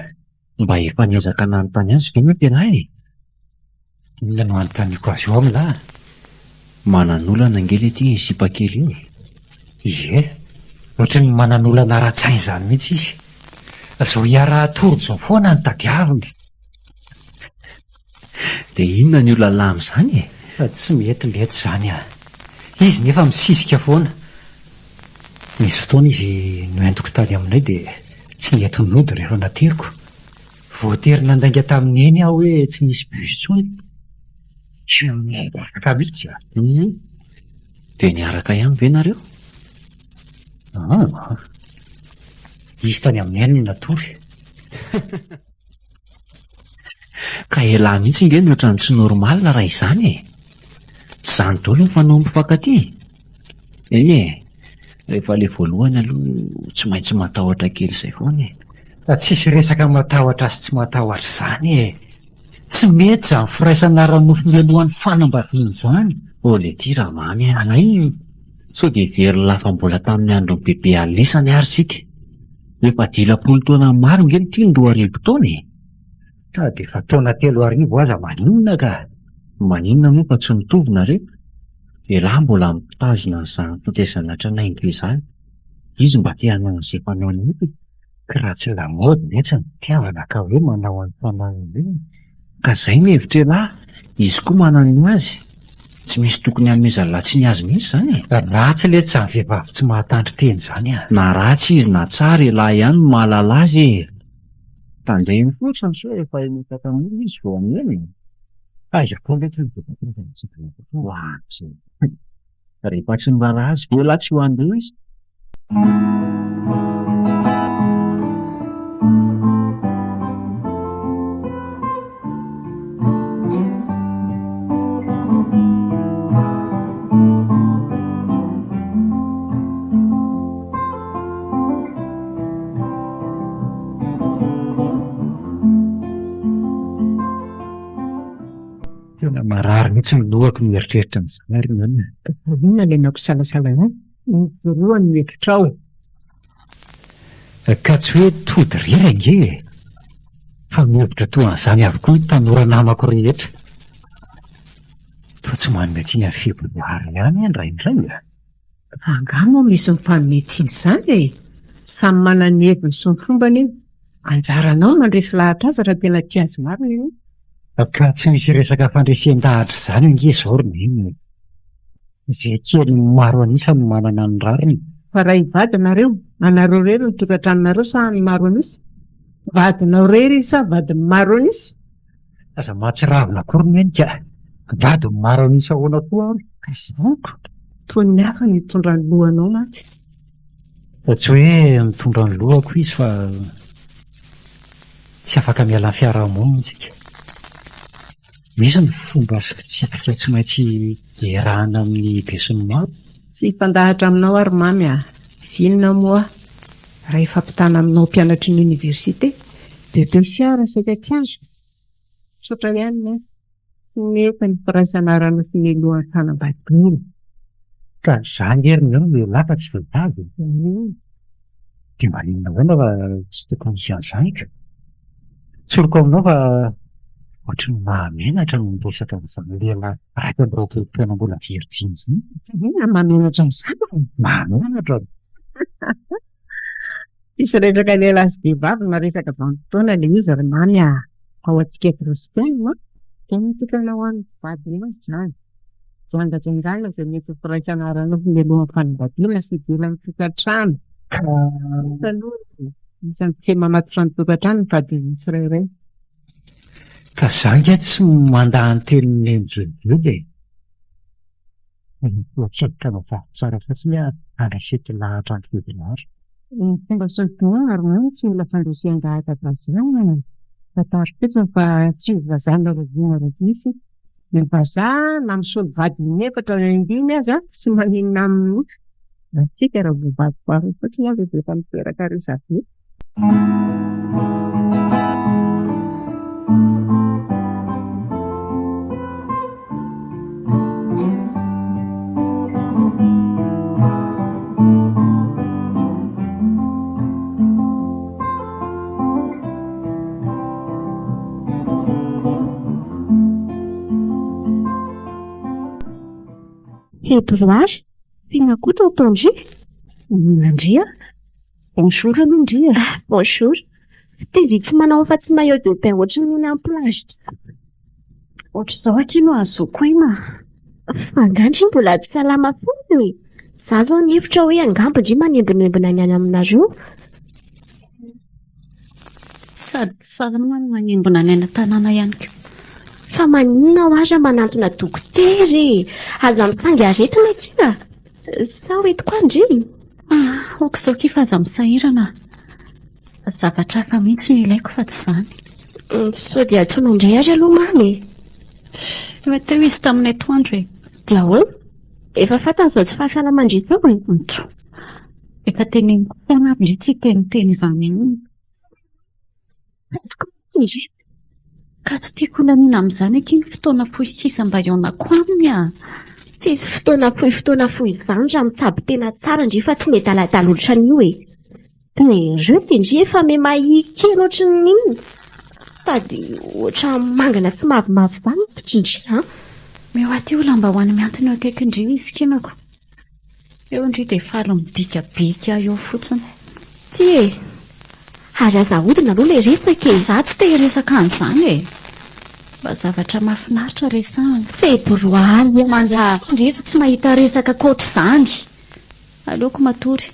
Mba efa niezaka nanontany azy ve no tena e? Inona no anontaniako azy eo amin'lahy? Mananolana angely ity sipa kely io. Ie, ohatry ny mananolana ratsainy izany mihitsy izy. Zao hiara-toro zao foana ny tadiaviny. Dia inona ny olona lamy izany e? Fa tsy mety lety izany a. Izy nefa misisika foana. Nisy fotoana izy noentiko tany aminay dia tsy nety nody rehefa nateriko. Voatery nandainga tamin'ny eny aho hoe tsy nisy bus intsony. Tsy miaraka mihitsy a. Dia niaraka ihany ve nareo? Izy tany amin'ny eny no natory. Ka ela mihitsy nge ny ohatran'ny tsy normal raha izany e. Tsy izany daholo ny fanao mpifankatia. Eny e, rehefa ilay voalohany aloha tsy maintsy matahotra kely izay foana e. Tsisy resaka matahotra sy tsy matahotra izany e. Tsy mety izany firaisana ranofy alohan'ny fanambadiana izany. Ole ty raha mamy anay. Sao dia very lafa mbola tamin'ny andron'ny bebe Alisany ary sika. Efa 10 taona maro nge ny 2 taona e. Ka dia efa taona 3 aza maninona ka. Maninona moa fa tsy mitovy nareo. Dia lahy mbola mitazona izany fitezana tranaingo izany. Izy mba te hanao an'izay mpanao nify. Ka raha tsy lamaody mihitsy ny tiavana ka hoe manao an'ny fanahiny iny. Ka izay ny hevitra lahy. Izy koa manano azy. Tsy misy tokony hanomezalatsy ny azy mihitsy izany e. Ratsy ilay tsy amin'ny vehivavy tsy mahatandry teny izany a. Na ratsy izy na tsara lahy ihany no mahalala azy e. Tandreny fotsiny sao efa emitaka moa izy vao amin'eny. Aiza koa letsy ny Hoatsy. Rehefa tsy mbara azy ve lahy tsy ho andeo izy. Tena marary mihitsy ny lohako mieritreritra n'izany ary inona. Inona ilay naoko salasala ihany? Ny voalohany miditra ao. Ka tsy hoe tody rera nge e. Fa mihevitra toa an'izany avokoa ny tanora namako rehetra. Toa tsy manome tsiny amin'ny fiboahary ihany indraindray a. Angamba misy mifanome tsiny izany e. Samy manana ny heviny sy ny fombany iny. Anjaranao mandresy lahatra azy raha tena tia azy marina io. Ka tsy misy resaka fandresen-dahatra izany nge izao roneny. Izay kely maro anisany manana ny rariny. Fa raha hivady nareo, anareo rery ny tokantranonareo sa ny maro anisy? Vadinao rery sa vadiny maro anisy? Aza mahatsiravina akory menika. Vadiny maro anisy ahoana koa ary. Izako. Toy ny hafa ny mitondra ny lohanao matsy. Fa tsy hoe mitondra ny lohako izy fa tsy afaka miala amin'ny fiarahamonina isika. Misy ny fomba sy fitsipika tsy maintsy iarahana amin'ny be sy ny maro. Tsy hifandahatra aminao ary mamy a. Zinona moa raha ifampitana aminao mpianatry ny oniversite dia tesiara saika tsy azo. Tsotra ihany ne. Tsy mety ny firaisana ranofy ny lohan'ny fanambadiana. Ka izany heriny eo no lafa tsy vehivavy. Dia maninona hoana fa tsy tokony misy an'izany ka. Tsoroko aminao fa ohatry ny mahamenatra no miresaka amin'izany lehilahy raika ny roa mbola virginy izany. Inona mahamenatra amin'izany? Mahamenatra. Tsisy resaka lehilahy sy vehivavy maresaka vanim-potoana ilay izy ry mamy a. Ao antsika kristianina tena tokana ho an'ny vadiny azy izany. Jangajangana izay mety firaisana ranofy ny alohan'ny fanambadiana sy ivelan'ny tokantrano. Taloha isan'ny tena mamatotra ny tokantrano ny vadiny tsirairay. Ka izany tsy mandany tenin'ny mijojojo e. Tsedika vaovao tsara fotsiny andrasety lahatra ankivelara. Ny fomba soloina romainy tsy mila fandresian-dahaka vazaha. Fantaro fotsiny fa tsy ho vazaha naroviana ravisy. Ny vazaha na misolo vady inefatra na indimy aza tsy maninona amin'ny antsika raha vovavy fotsiny avy efa miteraka resabe. Hebroary, fianakota ao Tandry. Andria? Bonjour Andria. Bonjour. Fitendry manao fa tsy maillot de bain ohatry ny amin'ny plage. Ohatr'izao aky no azoako aina. Fangandry mbola tsy salama fotsiny. Za zao ny hevitra hoe angamba ndry manembonembona ny any aminareo. Sady salama manembona ny an-tanàna ihany koa. Fa maninona ho aza manantona dokotery? Aza misangy aretina kika. Sa hoentiko andry? Okizao kifa aza misahirana. Zavatra hafa mihitsy no ilaiko fa tsy izany. Sao dia atsoina indray ary aloha mamy. Efa teo izy taminay atoandro e. Dia hoe, efa fantany izao tsy fahasalaman-dry izao e. Efa teneniko foana avy tsy teniteny izany ihany. Ka tsy tiako laniana amin'izany aky ny fotoana fohy sisa mba ionako aminy. Tsisy fotoana fohy izany raha mitsabo tena tsara ndry fa tsy mety aladala oatra an'io e. Ireo tendry efa memahi kely ohatry n'inona. Sady ohatran mangana sy mavomavo izany pitindry. Meo aty ho lamba ho any miantona eo akaikindry izy kenako. Eo indry dia falo mibikabika eo fotsiny. Ty e, ary aza hodina aloha ilay resaka e. Za tsy te hiresaka an'izany e. Mba zavatra mahafinaritra resahana. Febroary manda rehefa tsy mahita resaka koatr'izany. Aleoko matory.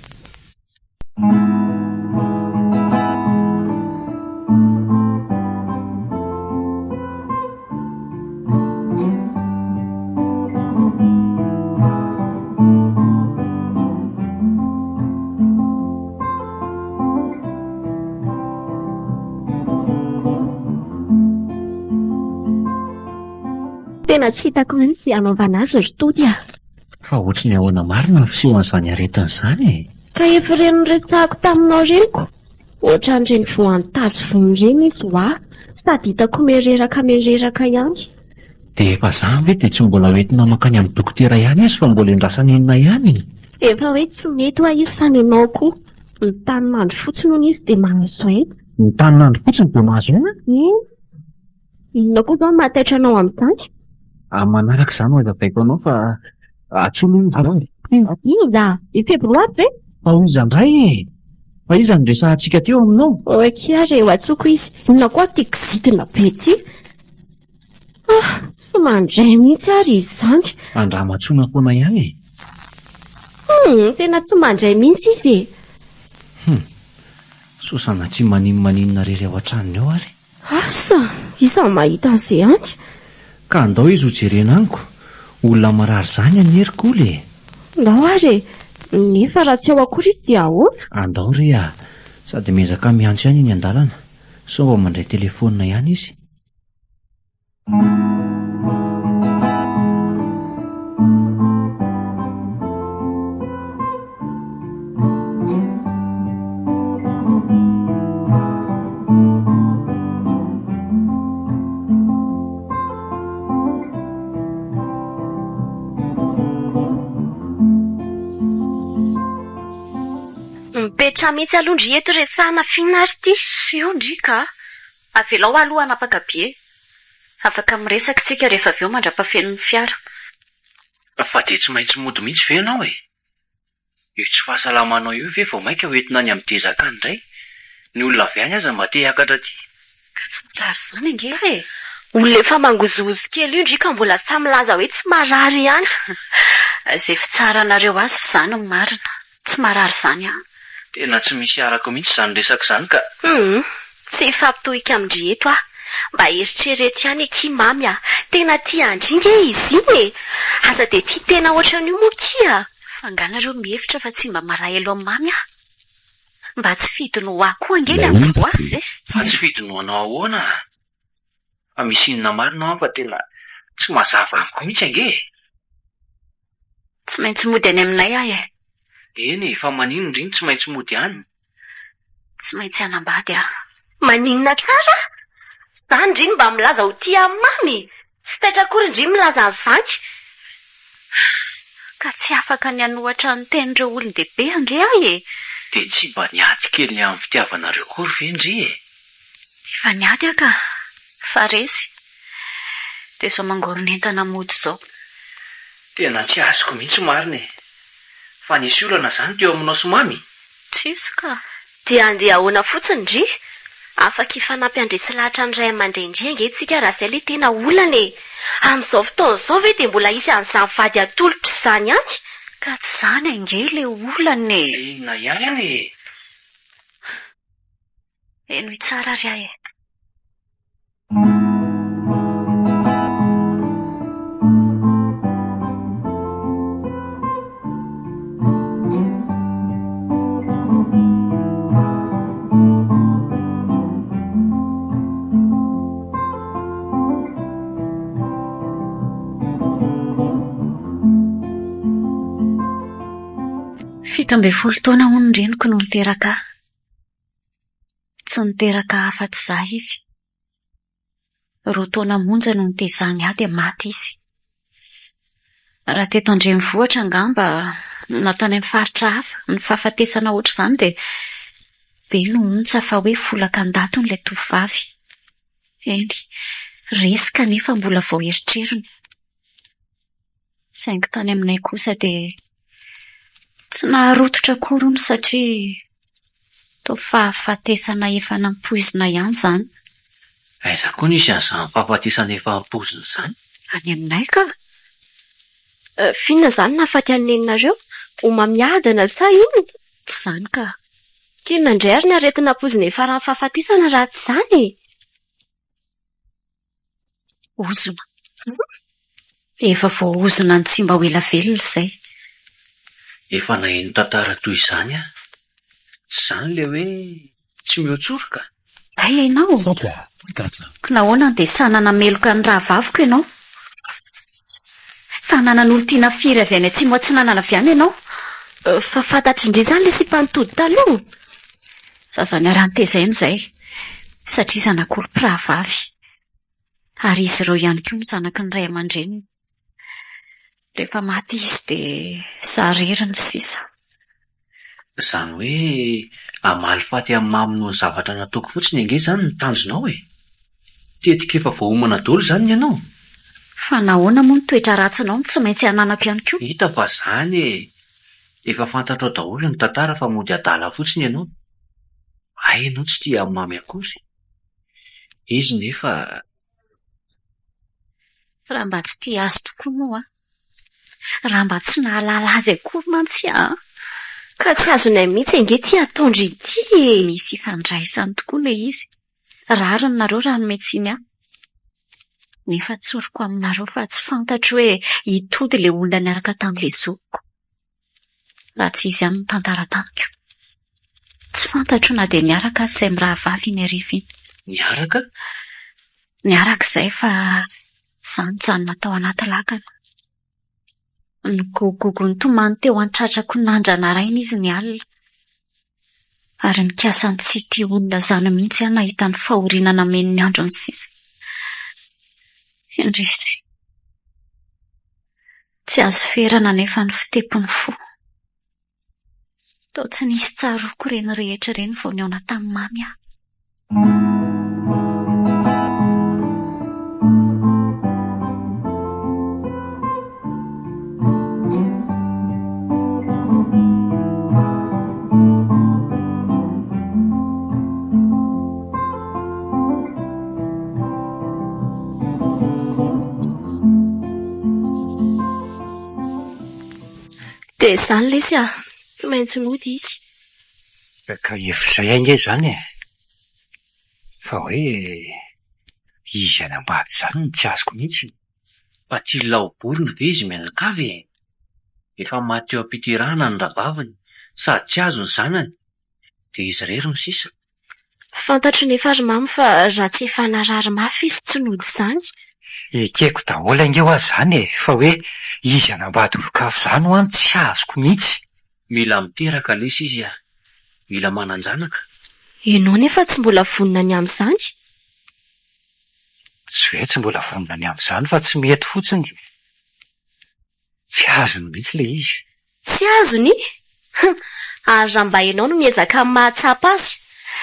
Tena tsy hitako mihitsy anaovana azy ry tody a. Fa ohatry ny ahoana marina ny fisehoan'izany aretin'izany e. Ka efa ireny resahako taminao reniko. Ohatran'ireny voantazy von'ireny izy hoa. Sady hitako mereraka ihany. Dia efa izany ve dia tsy mbola hoentina makany amin'ny dokotera ihany izy fa mbola endrasany inona ihany? Efa hoe tsy mety hoa izy fa nenao koa. Ny tanin'andro fotsiny hono izy dia mahazo aina. Ny tanin'andro fotsiny dia mahazo aina? Inona koa izao mahataitra anao amin'izany? Manaraka izany ho adavaiko anao fa atsolo izy. Iza? I Febroary ve? Fa iza indray e. Fa iza ny resahantsika teo aminao? Oeky eo atsoko izy. Inona koa tia kizitina be ty? Tsy mandray mihitsy ary izy izany. Andramatsoina foana ihany e. Tena tsy mandray mihitsy izy e. Sosana tsy maninona rery ao an-tranony ao ary. Asa, isa mahita an'izay any. Ka andao izy ho jerena aniko. Olona marary izany aneriko oly e. Ndao ary e. Nefa raha tsy ao akory izy dia ahoana? Andao ry a. Sady miezaka miantso ihany iny an-dalana. Sao mba mandray telefonina ihany izy. Mipetra mihitsy alondry eto resahana finary ty. Io ndrika. Avelao aloha anapaka be. Afaka miresaka tsika rehefa avy eo mandrapafen'ny fiara. Fa dia tsy maintsy mody mihitsy ve ianao e? Io tsy fahasalamanao io ve vao maika hoentina any amin'ny dezaka indray? Ny olona avy any aza mba te hiakatra ty. Ka tsy marary izany ange e. Olona efa mangozozo kely io ndrika mbola samy milaza hoe tsy marary ihany. Izay fitsaranareo azy fa izany ny marina. Tsy marary izany aho. Tena tsy misy arako mihitsy izany resaka izany ka. Tsy fampitohika amindry eto ah. mba eritrereto ihany kimamy tena tia andringa izy iny e. Asa dia tia tena ohatran'io moa kia. Fanganareo mihevitra fa tsy mba maray aloha mamy mba tsy fidino ho aho koa angely amin'ny voasy. Fa tsy fidino anao ahoana? Fa misy inona marina fa tena tsy mazava amiko mihitsy ange. Tsy maintsy mody any aminay ahy e. Eny, fa maninona indriny tsy maintsy mody any? Tsy maintsy anambady maninona tsara? Zany indriny mba milaza ho tia mamy. Tsy taitra akory indriny milaza an'izany. Ka tsy afaka ny anohatra ny tenin'ireo olon-dehibe ange ahy e. Dia tsy mba niady kely amin'ny fitiavanareo kory ve ndry e? Efa niady ka, fa resy. Dia sao mangoron'entana mody izao. Tena tsy azoko mihitsy marina e. Fa nisy olana izany teo aminao sy mamy? Tsisy ka. Dia andeha ahoana fotsiny ndry. Afaka ifanampy andresy lahatra ny ray aman-dreny ange tsika raha izay ilay tena olana e. Amin'izao fotoana izao ve dia mbola hisy an'izany vady atolotra izany ihany? Ka tsy izany ange ilay olana e. Inona ihany e? Eno tsara ry ahy e. Fito ambin'ny folo taona hono ny reniko no niteraka. Tsy niteraka afa-tsy izaho izy. Roa taona monja no nitezany ahy dia maty izy. Raha teto andrenivohitra angamba natao any amin'ny faritra hafa ny fahafatesana ohatr' izany dia be no ontsa fa hoe folaka an-dato n'ilay tovovavy. Eny, resy kanefa mbola vao eritreriny. Saingy tany aminay kosa dia tsy naharototra akory satria toa fahafatesana efa nampoizina ihany izany. Aiza koa nisy an'izany fahafatesana efa nampoizina izany? Any aminay ka. Finona izany nahafaty any neninareo? Ho mamiadana sa ino? Tsy izany ka. Kinona indray ary ny aretina nampoizina efa raha fahafatesana raha tsy izany e? Ozona. Efa voaozona ny tsy mba ho ela velona izay. Efa naheno tantara toy izany a? Tsy izany ilay hoe tsy mihoatsoroka? Ay ianao. Ka nahoana dia sanana meloka ny raha vaviko ianao? Fa nanan'olo tiana firy avy any atsimo atsinanana avy any ianao? Fa fantatry indray izany ilay simpanotody taloha. Zazany arantezaina izay satria zanak'olom-pirahavavy. Ary izy ireo ihany koa ny zanaky ny ray aman-dreniny. Rehefa maty izy dia zarery ny sisa. Izany hoe amaly faty amin'ny mamy noho ny zavatra nataoko fotsiny ange izany ny tanjonao e. Tetika efa voahomana daholo izany ianao. Fa nahoana moa ny toetra ratsinao tsy maintsy hananako ihany koa. Hita fa izany e. Efa fantatrao daholo ny tantara fa mody adala fotsiny ianao. Ay, ianao tsy tia mamy akory. Izy nefa raha mba tsy tia azy tokoa moa raha mba tsy nahalala azy akory mantsy ka tsy azonay mihitsy ange tia ataondry ity e. Misy ifandraisany tokoa ilay izy. Rariny nareo raha ny metsiny ahy. Nefa tsoriko aminareo fa tsy fantatro hoe hitody ilay olona niaraka tamin'ilay zokiko. Raha tsy izy ihany ny tantara tamiko. Tsy fantatro na dia niaraka azy izay mirahavavy iny ariva iny. Niaraka? Niaraka izay fa izany janona tao anaty lakana. Ny gogogo ny tomany teo an-tratrako nandrana raina izy ny alina. Ary nikasany tsy tia olona izany mihitsy aho nahita ny fahorinana meno ny andro ny sisa. Indrisy. Tsy azo ferana nefa ny fitepony fo. Toa tsy nisy tsaroko reny rehetra ireny vao niaona tamin'ny mamy aho. Dia izany lesy tsy maintsy nody izy. Ka efa izay ange izany e. Fa hoe Izy any ambady izany no tsy azoko mihitsy. Patsilao borona ve izy mianakavy e? Efa maty eo am-pitirana ny rabavany, sady tsy azo ny zanany. Dia izy rery no sisa. Fantatro ny efa ry mamy fa raha tsy efa narary mafy izy tsy nody izany. Ekeko daholo angeo azy zany e, fa hoe izy any ambady olon-kafa izany ho any tsy azoko mihitsy. Mila miteraka lesa izy a. Mila manan-janaka. Ianao nefa tsy mbola vonona ny amin'izany. Tsy hoe tsy mbola vonona ny amin'izany fa tsy mety fotsiny. Tsy azony mihitsy le izy. Tsy azony? Ary raha mba ianao no miezaka amin'ny mahatsapa azy,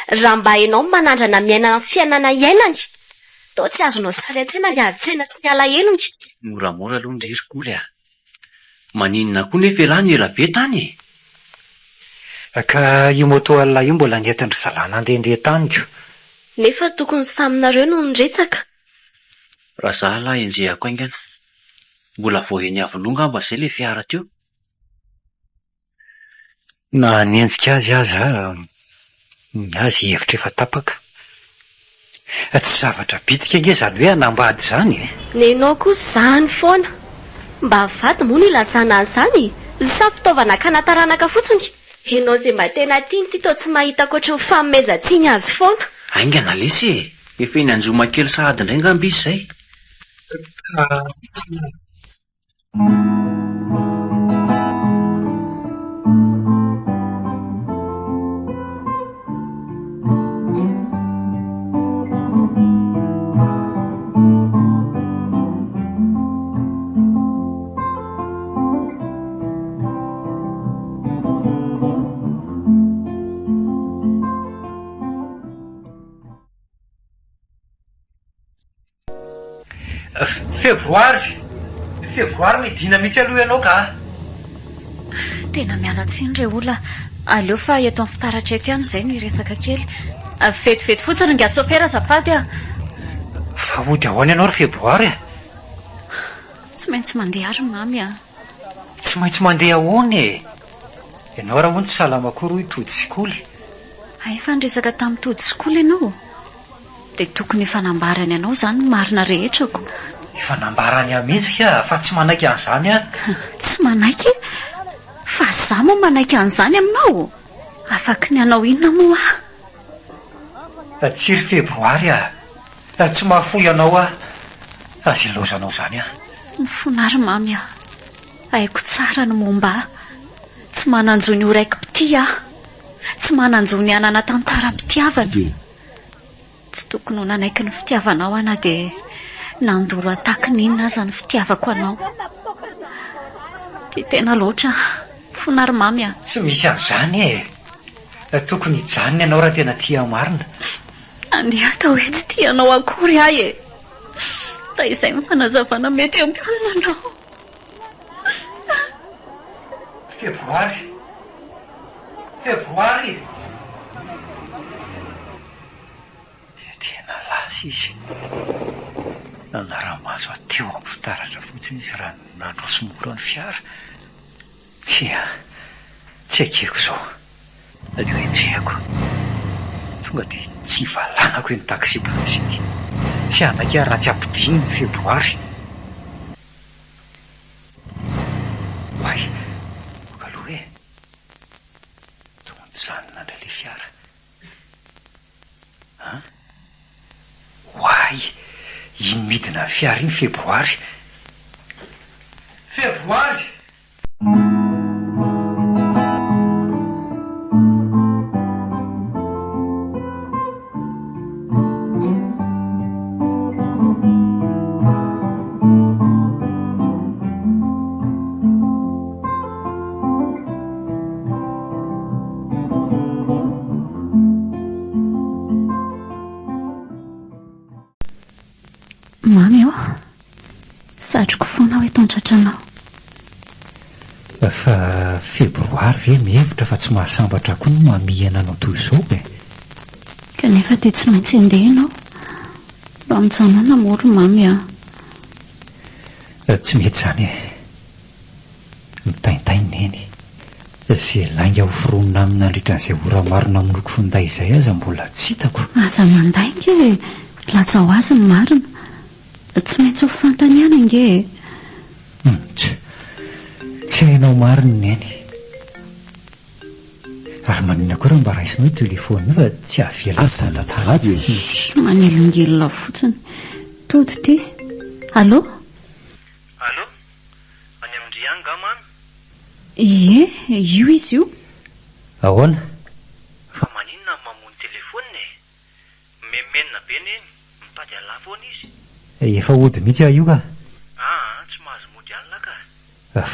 raha mba ianao no manandrana miaina ny fiainana iainany, toa tsy azonao sary an-tsaina ny ady-tsaina sy ny alahelo. Moramora aloha ny ririkoly a. Maninona koa nefa ialahy ny ela be tany e? Ka io moto alina io mbola nentiny ry zalana andehandeha taniko. Nefa tokony saminareo no niretsaka. Raha zaho lahy enjehako aingana. Mbola vao eny Avolonga amba izay le fiara teo. Na nienjika azy aza, azy hevitra efa tapaka. Tsy zavatra bitika nge izany hoe anambady izany e. Nenao koa izany foana. Mba vady moa no ilazana an'izany. Sa fitaovana kanataranaka fotsiny. Ianao izay mba tena tiany ty toa tsy mahita ankoatra ny fanomezan-tsiny azy foana. Aingana lesy e. Efa eny Anjoma kely sahady indray ngamby izy izay. Febroary midina mihitsy aloha ianao ka. Tena mialatsiny re olona. Aleo fa eto amin'ny fitaratra eto ihany izay no iresaka kely. Fetifety fotsiny nga sopera azafady a. Fa hody ahoana ianao ry Febroary a? Tsy maintsy mandeha ary mamy a. Tsy maintsy mandeha ahoana e? Ianao raha moa tsy salama akory hoy tody sikoly. Ay fa niresaka tamin'ny tody sikoly ianao. Dia tokony efa nambarany ianao izany ny marina rehetrako. Efa nambarany mihitsy ka, fa tsy manaiky an'izany a. Tsy manaiky? Fa zaho moa manaiky an'izany aminao. Afaky ny anao inona moa a? Tsy ry Febroary a. Tsy mahafoy ianao a. Azy ilozanao izany a. Mifonary mamy a. Haiko tsara ny momba. Tsy mananjo ny oraiki-pity a. Tsy mananjo ny anana tantaram-pitiavana. Tsy tokony ho nanaiky ny fitiavanao ana dia nandoro ataky n'inona aza ny fitiavako anao. Dia tena loatra. Fonary mamy a. Tsy misy an'izany e. Tokony hijanona ianao raha tena tia marina. Andeha atao hoe tsy tianao akory ahy e. Raha izay fanazavana mety ampiolona anao. Febroary. Tena lasa izy. Nanara-maso ateo amin'ny fitaratra fotsiny izy raha nandro somora ny fiara. Tsy akeko izao. Aleo enjehako. Tonga dia tsy valanako ny taksi polosika. Tsy anaka raha tsy ampidiny ny Febroary. Hoay, aloha e. Tonga ny zanona indray le fiara. Hoay, iny midina fiara iny Febroary. Mamy eo. Satroko foana ho eto an-tratranao. Fa Febroary ve mihevitra fa tsy mahasambatra koa no mamihana anao toy izao e? Kanefa dia tsy maintsy andeha ianao. Mba mijanona mory mamy a. Tsy mety izany e. Mitaintaina eny. Izay lainga ho foronina amin'ny nandritra an'izay ora marina miloko finday izay aza mbola tsy hitako. Aza mandainga e. lazao azy ny marina, tsy maintsy ho fantany ihany inge. Tsy hainao marina neny. Ary maninona koa raha mba raisinao io telefona io fa tsy avela radio manelongelona fotsiny. Tody ty. Allo? Allo? Any Andrianga mamy? Ie, io izy io. Ahoana? Fa maninona mamony telefona e? Memenina be neny, mitady ala foana izy. Efa ody mihitsy io ka. Tsy mahazo mody alina ka.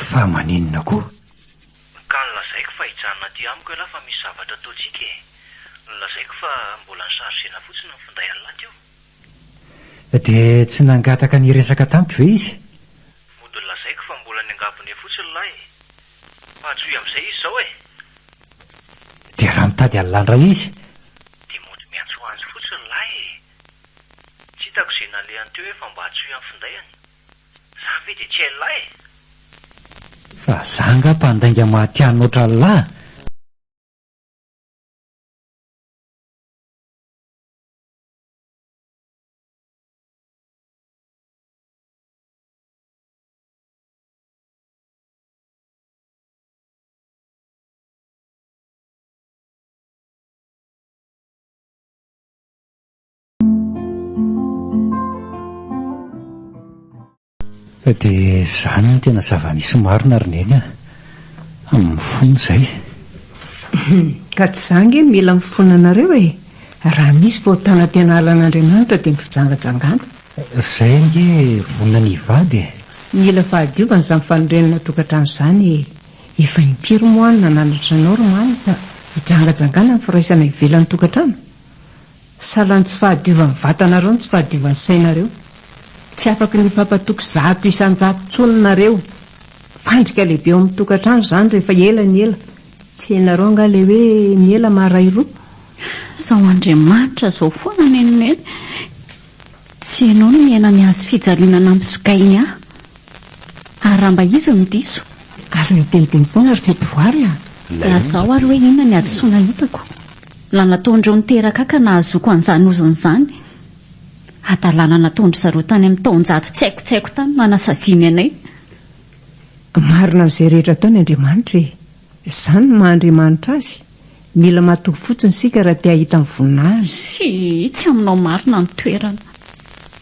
Fa maninona koa? Ka nilazaiko fa hijanona aty amiko ela fa misy zavatra ataontsika e. Nilazaiko fa mbola nisarosena fotsiny ny finday alina teo. Dia tsy nangataka niresaka tamiko ve izy? Mody nilazaiko fa mbola ny angabony fotsiny lahy. Patsoy amin'izay izy zao e. Dia raha mitady allandra izy? Dia mody miantso anzy fotsiny lahy e. Tsy hitako izay nalehany teo hoe fa mba hatsoy amin'ny findayany. Za ve dia tsy hay lahy e. Fa za ngapa handainga mahatian'ny oatra lahy. Dia izany no tena zava-nisy marina ry neny amin'ny fony izay. Ka tsy zange mila mifonanareo e. Raha misy voatana tena alan'Andriamanitra dia mifijangajangana. Izay nge vonina ny vady e. Mila fahadiovana izany fanorenana tokantrano izany. Efa impiry moa any nananatra anao romany ka mijangajangana ny firaisana ivelan'ny tokantrano. Salan'ny tsy fahadiovan'ny vatanareo ny tsy fahadiovan'ny sainareo. Tsy afaka ny fampatoky 100 isan-jato tsononareo. Fandrika lehibe eo amin'ny tokantrano izany rehefa ela ny ela. Tsy hainareo anga le hoe ny ela maharay roa. Zao Andriamanitra zao foana nenoneny. Tsy hainao no miaina ny azy fijaliana nampisokainy ahy. Ary raha mba izy ny diso. Azo ny teniteny foana ary fetovoary a. Raha zao ary hoe inona ny adisoana hitako. La nataondreo niteraka ka nahazoko an'izany oziny izany. Adalana nataondry zareo tany amin'ny taonjato tsy haiko tany manasaziny anay. Marina amin'izay rehetra ataony Andriamanitra e. Izany no maha-Andriamanitra azy. Mila matoky fotsiny sika raha te hahita ny voninahitra. Tsy aminao marina ny toerana.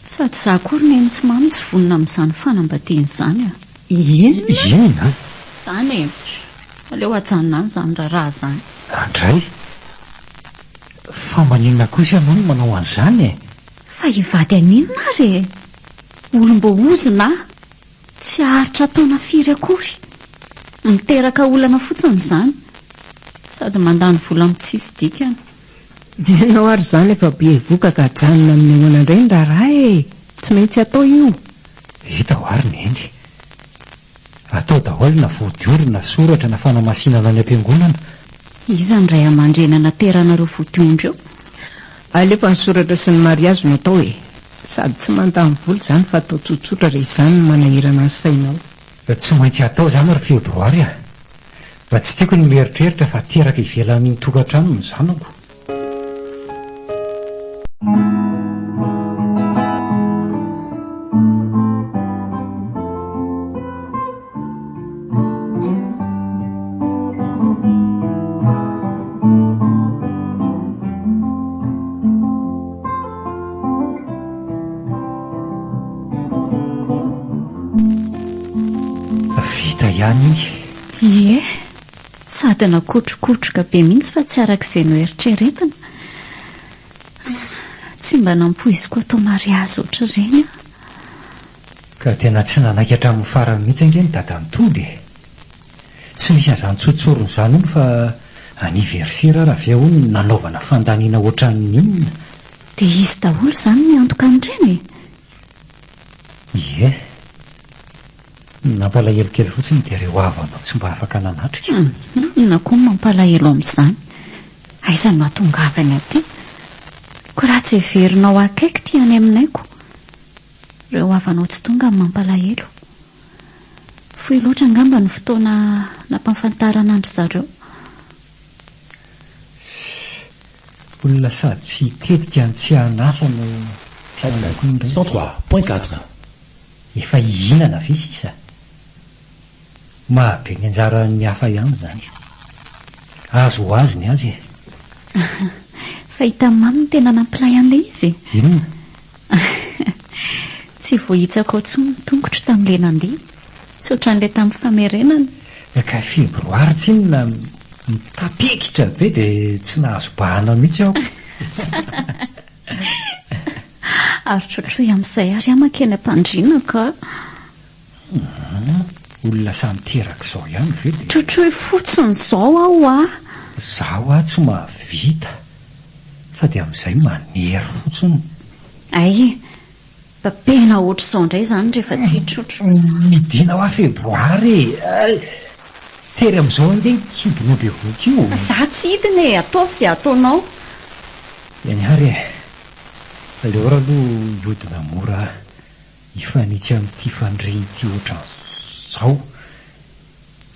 Sady za kory neny sy mamy tsy vonina amin'izany fanambadiana izany a. Inona? Izany e. Aleo ajanona any izany raha izany. Andray? Fa maninona kosa ianao no manao an'izany e? Fa hivady aninona ary e? Olom-bohozona tsy aharitra taona firy akory. Miteraka olana fotsiny izany. Sady mandany vola mitsisy dikany. Menao ary izany efa be voka ka janona amin'ny ahoana indray ny raharaha e. Tsy maintsy atao io. Hita ho ary neny. Atao daholo na voadiorina soratra na fanamasinana any am-piangonana. Iza ny ray aman-drenana teranareo voadiondreo? Alefa ny soratra sy ny mariazy no atao e. Sady tsy mandany vola izany fa atao tsotsotra rehefa izany no manahirana ny sainao. Tsy maintsy atao izany ary fiodoary a. Fa tsy tiako ny mieritreritra fa teraka ivela amin'ny tokantrano ny zanako. Vita ihany. Ie, sady nakotrokotroka be mihitsy fa tsy arak'izay no eritreretana. Tsy mba nampoizy koa atao mariazy oatra ireny a. Ka tena tsy nanaiky hatramin'ny farany mihitsy ange ny dada mitody e. Tsy misy an'izany tsotsorony izany ony fa aniversera raha avy eo ny nanaovana fandaniana ohatran'inona. Dia izy daholo izany ny antoka an'ireny e. Ie. Nampalahelo kely fotsiny dia ireo havanao tsy mba afaka nanatrika. Inona koa mampalahelo amin'izany? Aiza no atongavany aty? Koa raha tsy heverinao akaiky ty any aminaiko. Ireo havanao tsy tonga amin'ny mampalahelo. Fohy loatra angamba ny fotoana nampafantarana andry zareo. Olona sady tsy hitetika ny tsy hanasa no 103.4. Efa ihinana ve sisa? Mahabe ny anjarany hafa ihany zany. Azo ho azy ny azy. Fahita mamy tena nampilay an'ilay izy. Inona? Tsy voahitsako intsony tongotra tamin'ilay nandeha. Tsy ohatran'ilay tamin'ny famerenana. Ka febroary tsy inona mitapikitra be dia tsy nahazo bahana mihitsy aho. Ary trotroy amin'izay ary amakeny am-pandriana ka. Olona samy teraka izao ihany ve dia. Trotroy fotsiny izao aho ah. Zaho tsy mahavita sady amin'izay manery fotsiny. Ay, papena ohatr'izao indray izany rehefa tsy trotro. Midina ho a febroary. Tery amin'izao andeha tsy donobe voky io. Za tsy hidina e, ataovy izay ataonao. Eny ary aleo raha aloha iodina mora hifanitsy amin'ity fandria ity ohatran'izao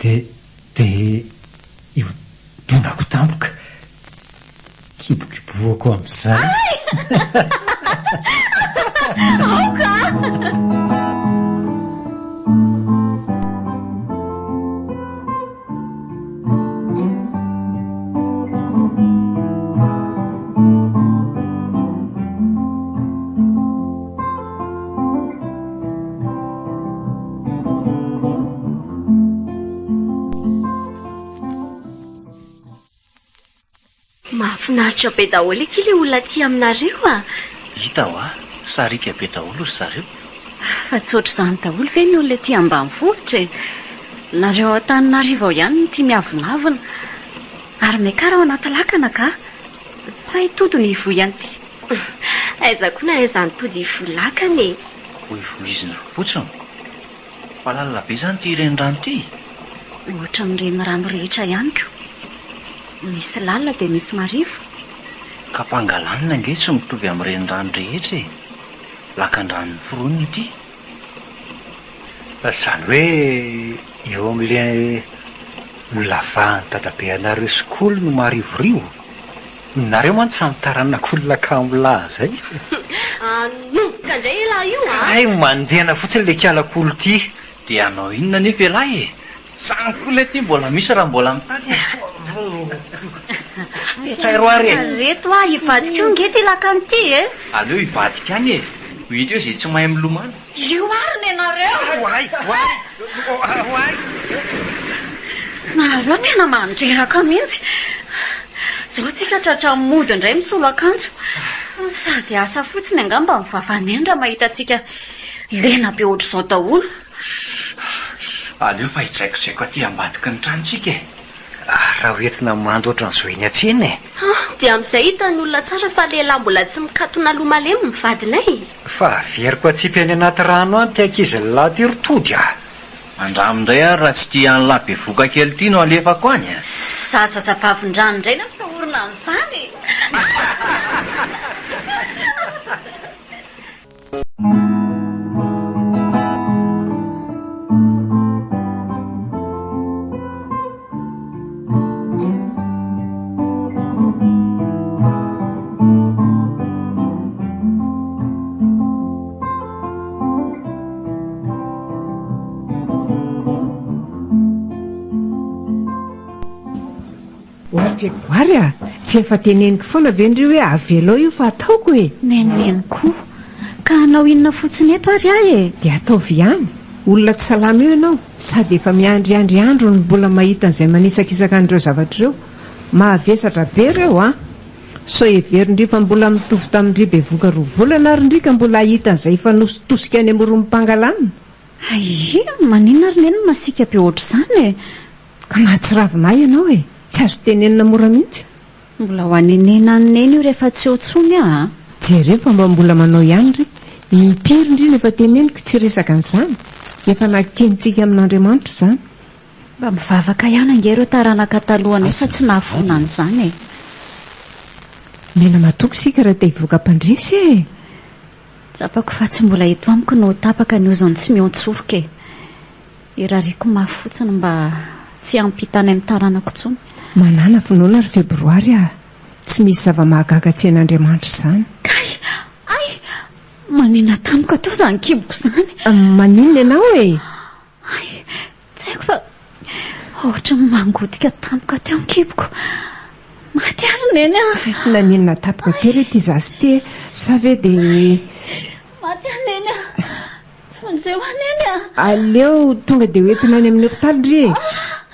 dia iodonako tampoka kibokiboako amin'izay. Aoka! Mahafinaritra be daholo eky ilay olona aty aminareo a. Hita ho sarika be daholo ry zareo. Fa tsy ohatr'izany daholo ve ny olona aty ambanivohitra e. Nareo Antananarivo ao ihany tia miavonavona. Ary miakara ao anaty lakana ka. Sa hitody ny ivo ihany ty. Aiza koa na aiza nitody ivo lakana e. Voivoizina fotsiny. Falalina be izany ty renirano ty. Ohatra amin'ireny rano rehetra ihany ko. Misy lalina dia misy marivo. Ka mpangalanina ange tsy mitovy amin'ny renirano rehetra e. Lakan-drano foronina ity. Izany hoe eo amin'ilay lavahany dadabe anareo sekoly no marivorio. Nareo mantsy samy taranak'olona kamolahy zay. Anomboka indray ilahy io a. Ay mandehana fotsiny ilay kialak'olo ity. Dia anao inona nefa ilahy e. Samy fola ity mbola misy raha mbola mitady. Tsairoary e. Reto ah, ivadika io nge ty lakana ity e. Aleo ivadika any e. Hita eo izay tsy mahay milomano. Io ariny ianareo. Oay. Nareo tena mandreraka mihitsy. Zao tsika tratra mody indray misolo akanjo. Sady asa fotsiny angamba mivavanendra mahita tsika lena be ohatr'izao daholo. Aleo fa hitsaikosaiko aty ambadika ny tranontsika e. Raha hoentina mando ohatran'izao eny atsena e. Dia amin'izay hitany olona tsara fa lehilahy mbola tsy mikatona lomalemy mivadinay. Fa veriko atsipy any anaty rano any ty ankizy lahy ty rotody ah. Andramindray ary raha tsy tia any lahy be voka kely ity no alefako any a. Sasasapavin-drano indray na fahorina amin'izany. Febroary a, tsy efa teneniko foana ve ndreo hoe avelo io fa ataoko e. Neneniko koa. Ka anao inona fotsiny eto ary ahy e. Dia ataovy ihany. Olona tsy salama eo ianao, sady efa miandriandry andro no mbola mahita an'izay manisakisaka an'ireo zavatra ireo. Mahavesatra be ireo a. So heverindri fa mbola mitovy tamin'indry bevoka roa volana ary ndrika mbola ahita an'izay fa nositosika any amorony mpangalanina. Ai, maninona ary neny masika be ohatr'izany e. Ka mahatsiravinahy ianao e. Tsy azo tenenina mora mihitsy. Mbola ho anenena neny io rehefa tsy otsony ah. Jereo fa mbola manao ihany ry. Impiry indrindra efa teneniko tsy resaka an'izany. Efa nakentsika amin'Andriamanitra izany. Mba mivavaka ihany angereo taranaka taloha nefa tsy nahafona an'izany e. Mena matoko sika raha te hivoaka mpandresy e. Tsapako fa tsy mbola eto amiko no tapaka ny ozany tsy miontsorika e. Irariko mafotsiny mba tsy ampitany amin'ny taranako tsony. Manana finoana ry Febroary a. Tsy misy zava-mahagaga tsy an'Andriamanitra izany. Ay, manina tamiko atao izany kiboko izany. Maninona ianao e? Tsy haiko fa ohatra ny mangodika tamiko atao ny kiboko. Maty ary neny a. Naninona tapiko kely ity zasy ty sa ve dia maty ary neny a. Fonjeo aneny a. Aleo tonga dia hoentina any amin'ny hopitaly ry e.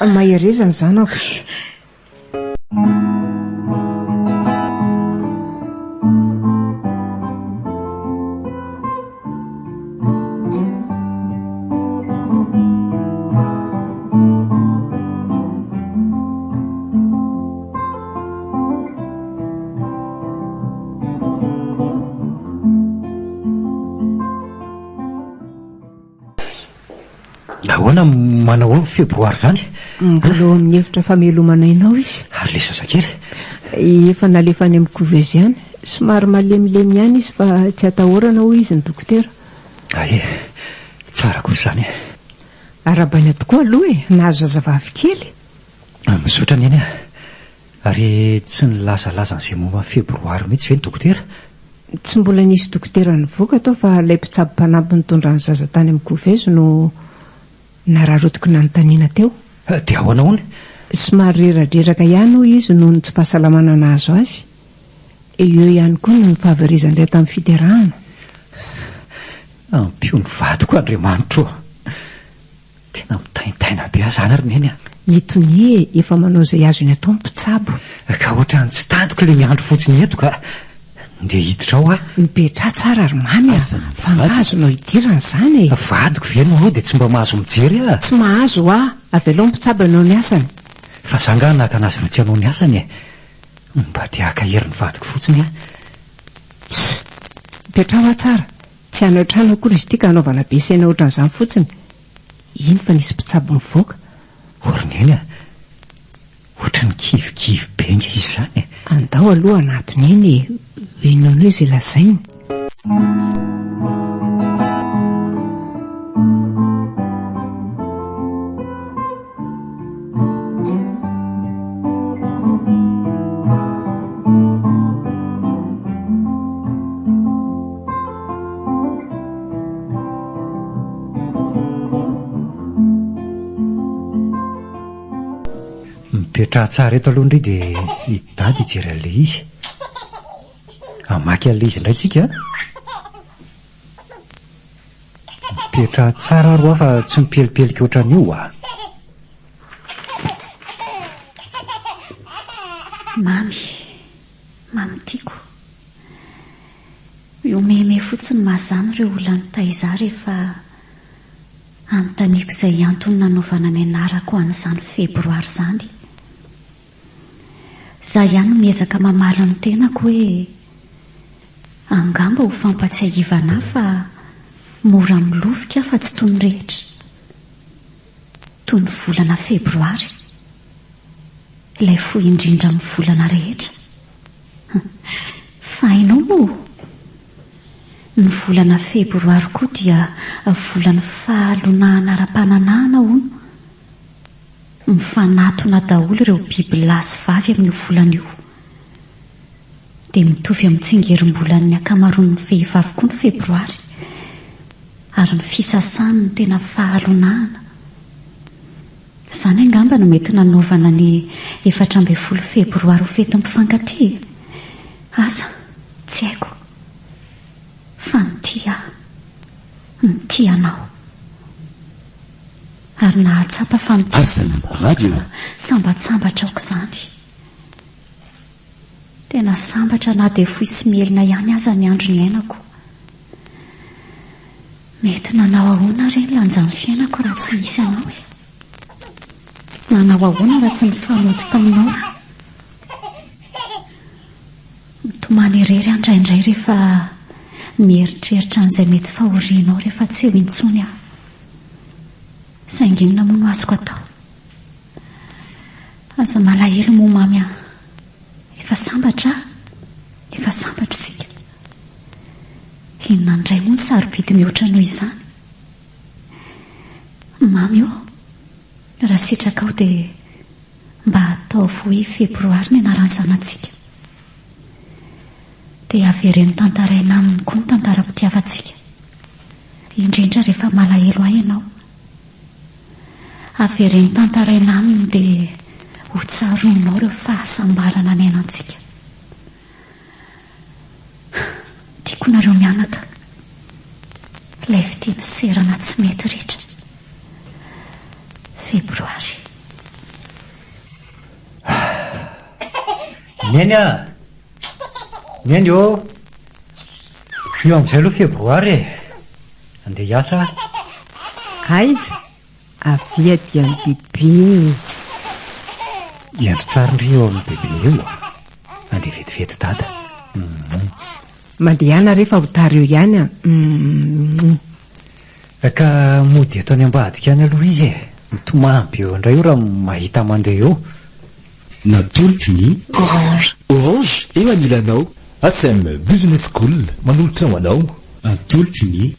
Maherezana zanako. Nahoana manao hoe febroary zany? Mbola ao amin'ny hevitra famelomana inao izy. Ary le zazakely? Efa nalefa any amin'ny couveuse ihany. Somary malemilemy ihany izy fa tsy atahorana hoy izy ny dokotera. Ae, tsara kosa zany. Arabaina tokoa aloha e, nahazo zazavavy kely. Misaotra neny a. Ary tsy nilazalaza an'izay momba febroary mihitsy ve ny dokotera? Tsy mbola nisy dokotera nivoaka tao fa ilay mpitsabo-panampy nitondra ny zaza tany amin'ny couveuse no nararotiko nanontaniana teo. Dia ahoana hono? Somary reradreraka ihany hoy izy noho ny tsy fahasalamana nahazo azy. Eo ihany koa ny fahaverizandray tamin'ny fiterahana. Ampio ny vadiko Andriamanitro. Tena mitaintaina be azy ary neny a. Itony efa manao izay azony atao ny mpitsabo. Ka ohatrany tsy tantoko ilay miandro fotsiny eto ka ndeha hiditra ao a. Mipetra tsara ary mamy a. Fa mahazonao hidirana izany e. Vadiko ve no dia tsy mba mahazo mijery a? Tsy mahazo a. Avy aloha mpitsabo anao ny asany. Fa zanga naka anazy no tsy hanao ny asany e. Mba dia haka herin'ny vadiko fotsiny a. Mipetra ao tsara. Tsy hanao trano akory izy ity ka hanaovana be saina ohatran'izany fotsiny. Iny fa nisy mpitsabo mivoaka. Orineny a. Ohatran'ny kivikivy be nge izy zany e. Andao aloha anatiny eny hoenao izay lazainy. Mipetra tsara eto aloha indray dia hidady hijery an'ilay izy. Amaky an'ilay izy indray tsika. Mipetra tsara ro fa tsy mipelipelika ohatran'io a. Mamy tiako. Miomeme fotsiny mazany ireo olona nitaiza rehefa anontaniako izay antony nanaovana ny anarako ho an'izany febroary izany. Zaho ihany miezaka mamaly ny tenako hoe angamba ho fampatsiahivana fa mora milovika fa tsy toy ny rehetra. Toy ny volana febroary. Ilay fohy indrindra amin'ny volana rehetra. Fa hainao moa, ny volana febroary koa dia volana fahalonahana ara-pananahana hono. Mifanatona daholo ireo biby lahy sy vavy amin'io volana io. Dia mitovy amin'ny tsingerim-bolan'ny ankamaroan'ny vehivavy koa ny febroary. Ary ny fisasany ny tena fahalonahana. Izany angamba no mety nanaovana ny 14 febroary ho fety mpifankatia. Asa, tsy haiko. Fa ny anao. Ary nahatsapa fa radio sambatsambatra aoko izany. Tena sambatra na dia fohy sy mielina ihany aza ny andro ny ainako. Mety nanao ahoana ireny lanjan'ny fiainako raha tsy nisy anao e. Nanao ahoana raha tsy mifanojo taminao. Mitomany irery andraindray rehefa mieritreritra an'izay mety fahorianao rehefa tsy eo intsony aho. Saingy inona moa no azoko atao? Aza malahelo moa mamy aho. Efa sambatra isika. Inona indray moa ny sarobidy mihoatra noho izany? Mamy eo, raha sitraka ao dia mba ataovy hoe febroary ny anaran'ny zanantsika. dia avereny tantaraina aminy koa ny tantaram-pitiavantsika, indrindra rehefa malahelo ahy ianao. Avereny tantaraina aminy dia ho tsaroanao ireo fahasambarana ny ainantsika. Tiako nareo mianaka, ilay fiteny serana tsy mety rehetra. Febroary. Miainy a! Miainy eo! Io amin'izay aloha febroary e! Andeha hiasa? Aiza? Avia dia ny biby. Iandry tsara ndry eo amin'ny bebe eo. Andeha vetivety dada. Mandehana rehefa ho tara eo ihany a. Ka mody eto any ambadika any aloha izy e. Mitomamy eo indray io raha mahita mandeha eo. Natolotra ny Orange eo anilanao. ASM Business School manolotra ho anao. Atolotra ny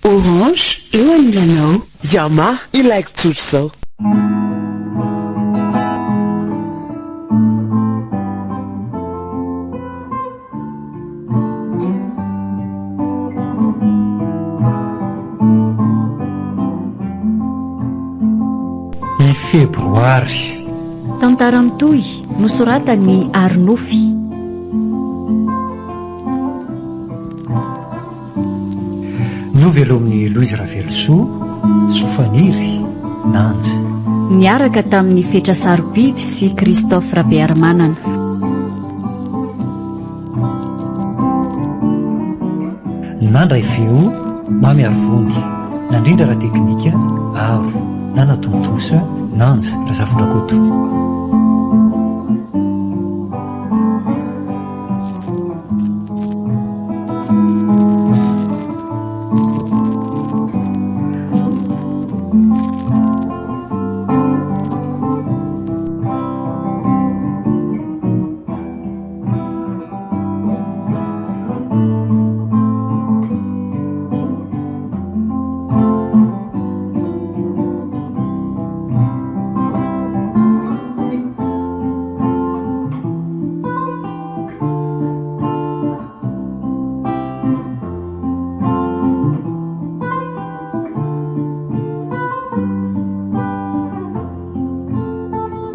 Orange eo anilanao. Yamaha ilaiko tsotra izao. I febroary. Tantara mitohy nosoratany Arnofy. Novelo amin'ny Louise Ravelsoa, Sofaniry, Nanja. Niaraka tamin'ny Fetra Sarobidy sy Christophe Rabearmanana. Nandray feo, mamy arivony. Nandrindra raha teknika, avo. Nanatomtosa, Nanja, Razafindrakoto.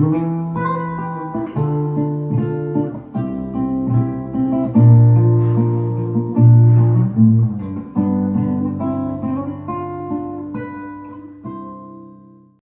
Mm-hmm.